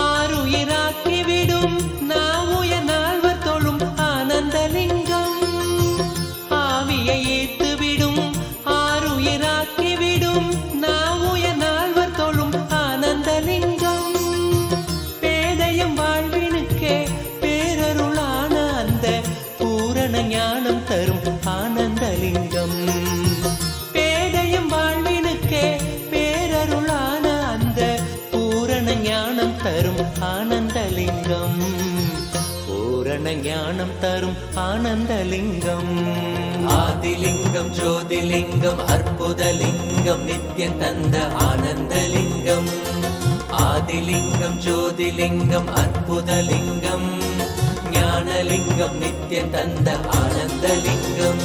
ஆறுயிராக்கிவிடும் நாவுய நால்வர் தொழும் ஆனந்தலிங்கம். ஆவியை ஏத்துவிடும் ஆறுயிராக்கிவிடும் நாவுய நால்வர் தொழும் ஆனந்தலிங்கம். பேதயம் வாழ்வினுக்கே பேரருளான அந்த பூரண ஞானம் தரும் ஆனந்தலிங்கம். பேதயம் வாழ்வினுக்கே பேரருளான அந்த பூரண ஞானம் தரும் ஆனந்தலிங்கம். பூரண ஞானம் தரும் ஆனந்தலிங்கம். ஆதிலிங்கம் ஜோதிலிங்கம் அற்புதலிங்கம் நித்யம் தந்த ஆனந்தலிங்கம். ஆதிலிங்கம் ஜோதிலிங்கம் அற்புதலிங்கம் ஞானலிங்கம் நித்யம் தந்த ஆனந்தலிங்கம்.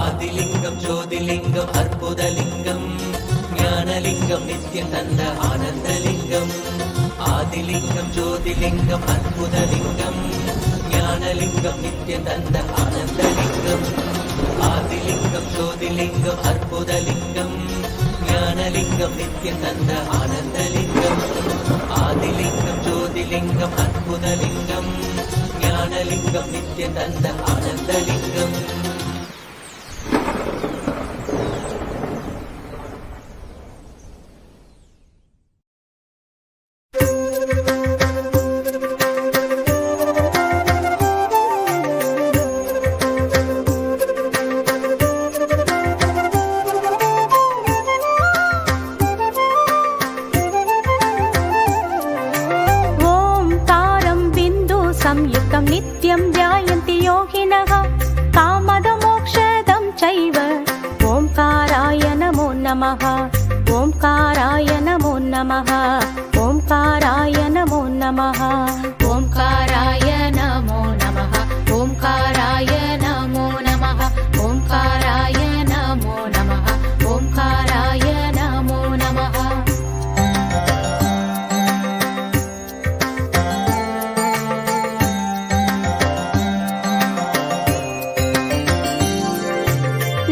ஆதிலிங்கம் ஜோதிலிங்கம் அற்புதலிங்கம் ஞானலிங்கம் நித்யம் தந்த ஆனந்தலிங்கம். ஆதிலிங்கம் ஜோதிலிங்கம் அற்புதலிங்கம் ஞானலிங்கம் நித்யம் தந்த ஆனந்தலிங்கம். ஆதிலிங்கம் ஜோதிலிங்கம் அற்புதலிங்கம் ஞானலிங்கம் நித்யம் தந்த ஆனந்தலிங்கம். ஆதிலிங்கம் ஜோதிலிங்கம் அற்புதலிங்கம் ஞானலிங்கம் நித்யம் தந்த ஆனந்தலிங்கம். एकं नित्यं ध्यायन्ति योगिनः कामदमोक्षदं चैव ओंकाराय नमो नमः ओंकाराय नमो नमः ओंकाराय नमो नमः ओंकाराय नमो नमः ओंकाराय नमो नमः ओंकाराय नमो नमः ओंकाराय नमो नमः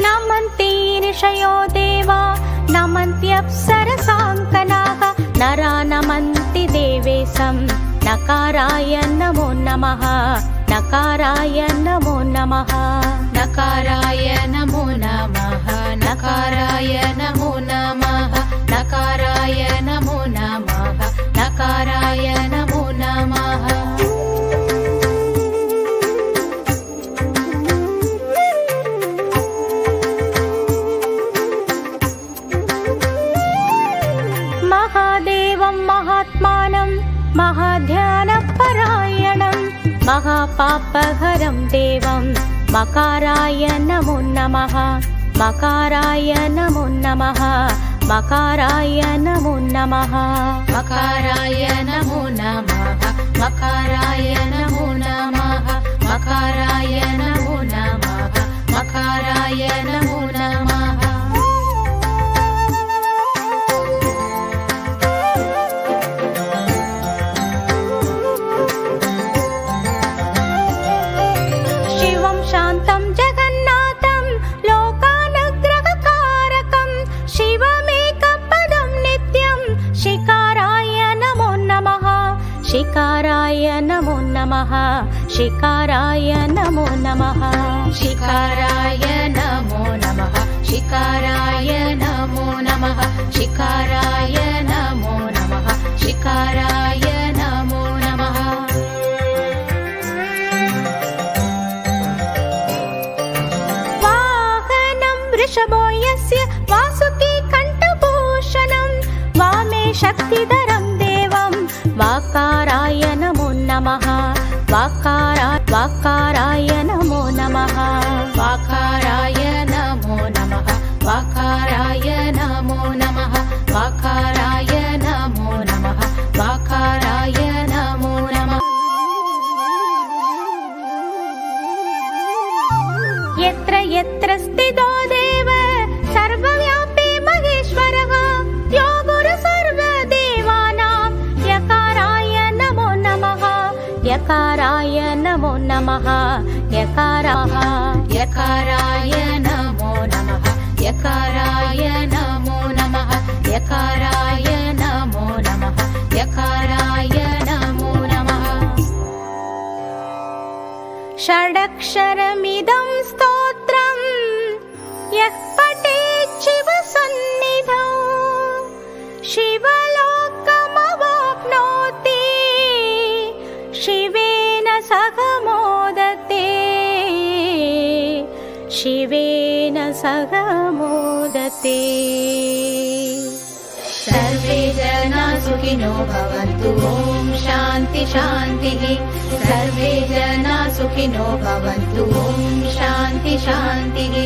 नमन्ति ऋषयो देवा नमन्त्यप्सरसाङ्कनाः नरा नमन्ति देवेशं नकाराय नमो नमः नकाराय नमो नमः नकाराय नमो नमः नकाराय नमो नमः नकाराय नमो नमः नकाराय नमो नमः महादेवं महात्मानं महाध्यानपरायणं महापापहरं देवं मकाराय नमो नमः मकाराय नमो नमः मकाराय नमो नमः मकाराय नमो नमः मकाराय नमो नमः मकाराय नमो नमः मकाराय नमो नमः शान्तं जगन्नाथं लोकानुग्रहकारकं शिवमेकपदं नित्यं शिकाराय नमो नमः शिकाराय नमो नमः शिकाराय नमो नमः शिकाराय नमो नमः शिकाराय नमो नमः शिकाराय नमो नमः शिकाराय नमो नमः वृषभो यस्य वासुकी कण्ठभूषणं वामे शक्तिधरं देवं वाकाराय नमो नमः वाकाराय नमो नमः वाकाराय नमो नमः वाकाराय नमो नमः वाकाराय नमो नमः वाकाराय नमो नमः यत्र यत्र स्थितो देव सर्वव्यापी महेश्वरः यो गुरु सर्वदेवानां यकाराय नमो नमः यकाराय नमो नमः यकाराय नमो नमः यकाराय नमो नमः यकाराय नमो नमः यकाराय नमो नमः षडक्षरमिदं स्तोत्रं यः पठेत् शिवसन्निधौ शिवलोकमवाप्नोति शिवेन सह मोदते शिवेन सह मोदते सर्वे जना सुखिनो भवन्तु ॐ शान्ति शान्तिः सर्वे जना सुखिनो भवन्तु ॐ शान्ति शान्तिः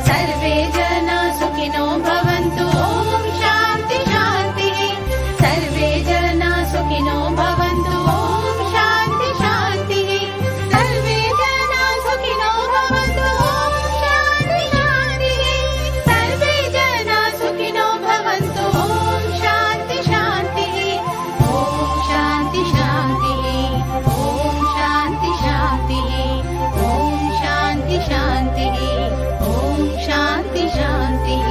सर्वे जना सुखिनो भवन्तु ॐ शान्ति शान्तिः सर्वे जना सुखिनो भवन्तु ॐ शान्ति शान्तिः सर्वे जना सुखिनो भवन्तु ॐ शान्ति शान्तिः सर्वे जना सुखिनो भवन्तु ॐ शान्ति शान्तिः ॐ शान्ति शान्तिः ॐ शान्ति शान्तिः ॐ शान्ति शान्तिः ॐ शान्ति शान्तिः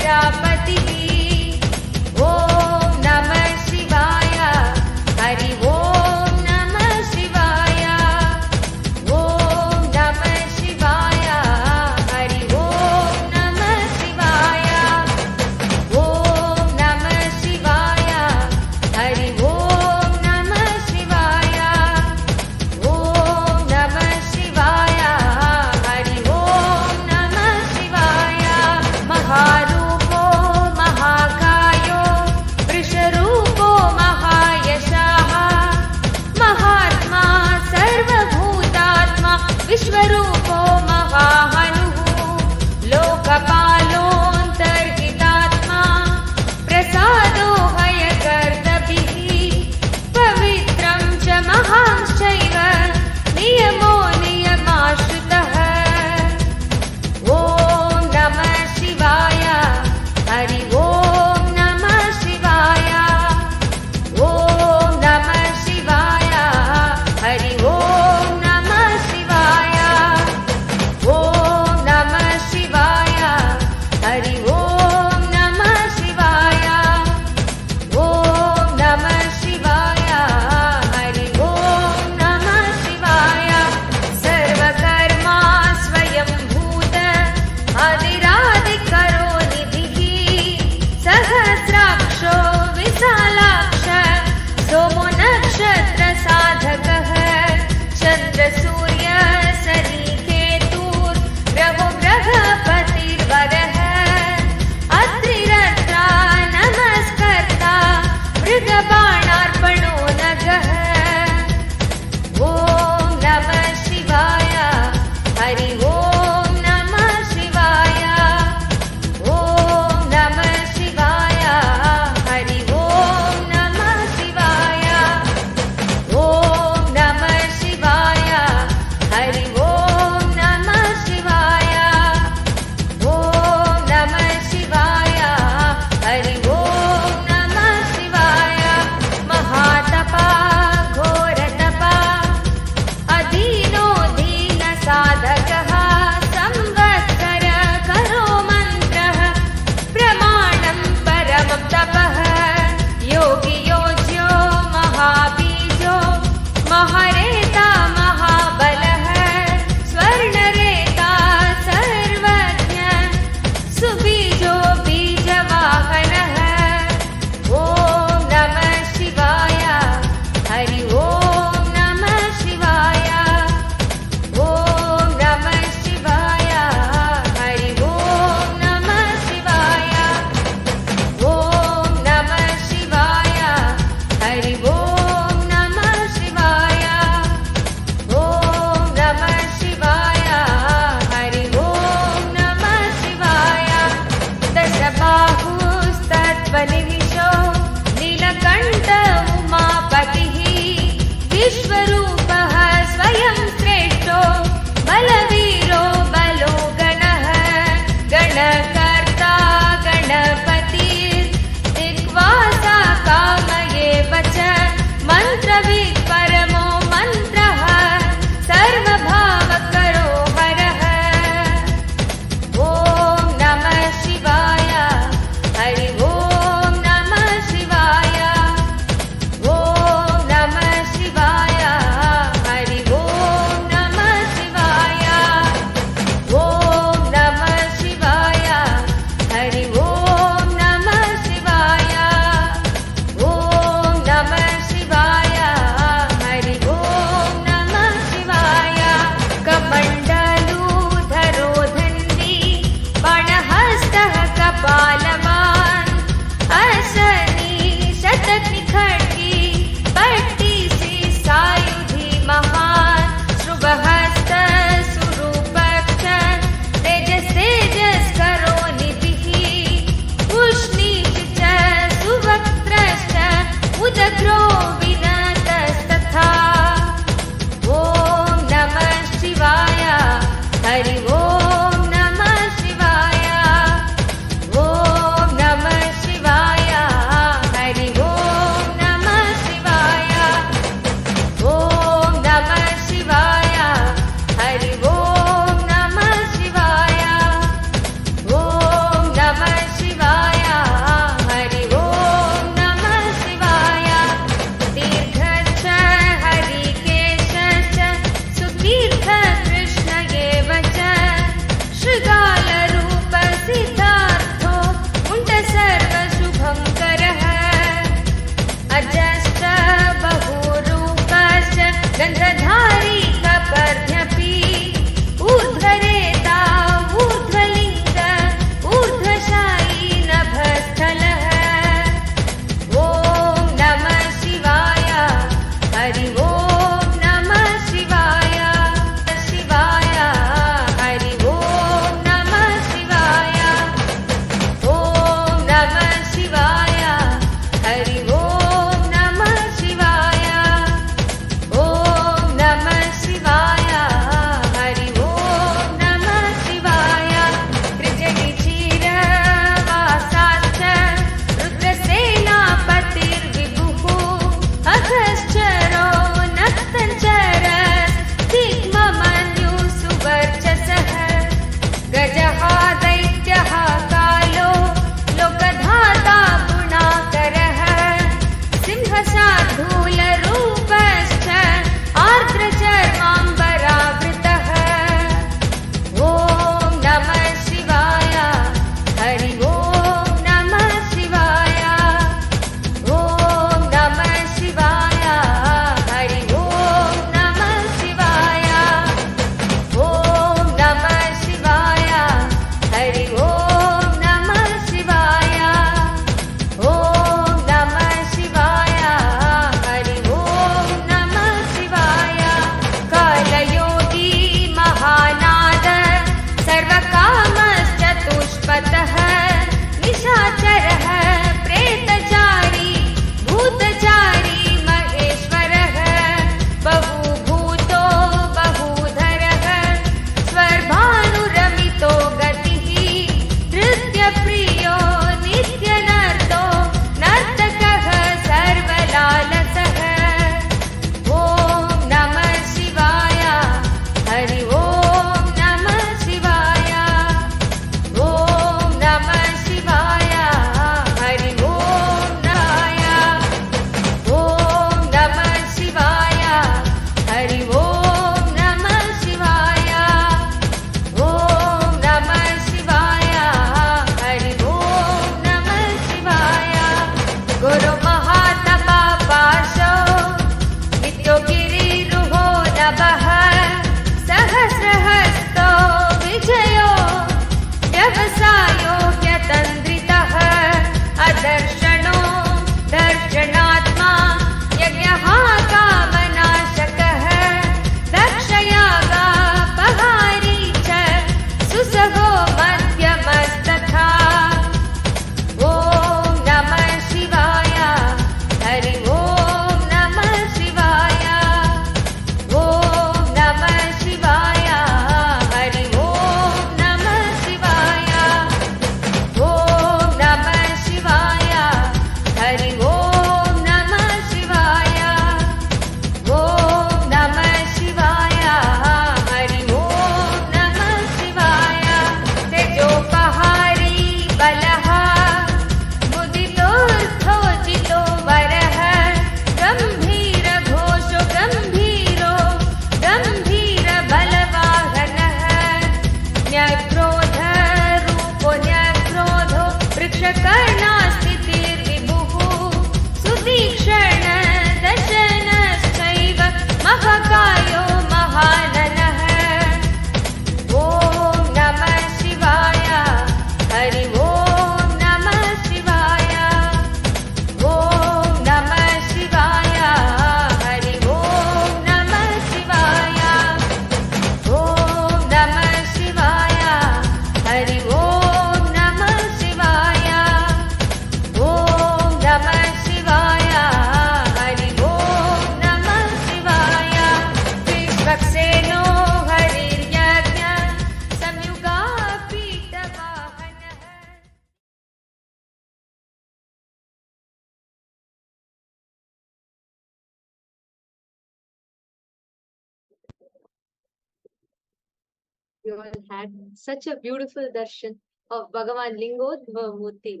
we all had such a beautiful darshan of Bhagavan Lingodbhava Murthy,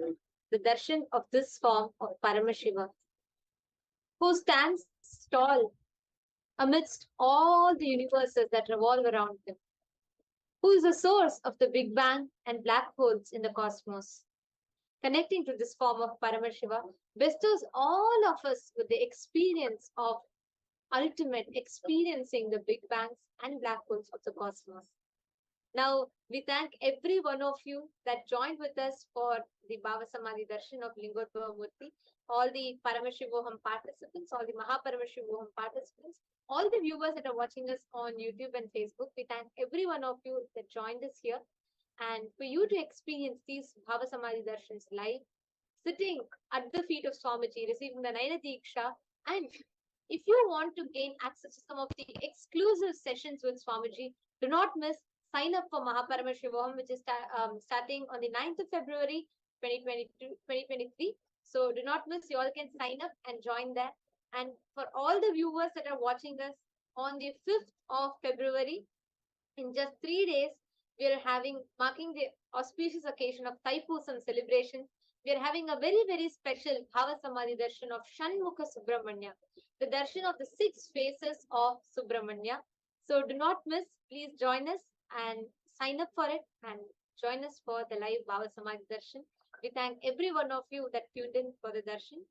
the darshan of this form of Paramashiva, who stands tall amidst all the universes that revolve around him, who is the source of the Big Bang and black holes in the cosmos. Connecting to this form of Paramashiva bestows all of us with the experience of ultimate experiencing the Big Bangs and black holes of the cosmos. Now, we thank every one of you that joined with us for the Bhava Samadhi Darshan of Lingodbhava Murthy, all the Paramashivoham participants, all the Mahaparamashivoham participants, all the viewers that are watching us on YouTube and Facebook. We thank every one of you that joined us here. And for you to experience these Bhava Samadhi Darshans live, sitting at the feet of Swamiji, receiving the Naina Diksha, and if you want to gain access to some of the exclusive sessions with Swamiji, do not miss. Sign up for Mahaparamashivam, which is starting on the 9th of February 2023. So do not miss. You all can sign up and join there. And for all the viewers that are watching us on the 5th of February, in just 3 days, we are marking the auspicious occasion of Thaipusam celebration. We are having a very, very special Bhava Samadhi darshan of Shanmukha Subramanya, the darshan of the 6 faces of Subramanya. So do not miss. Please join us and sign up for it and join us for the live Bhava Samadhi darshan. We thank every one of you that tuned in for the darshan.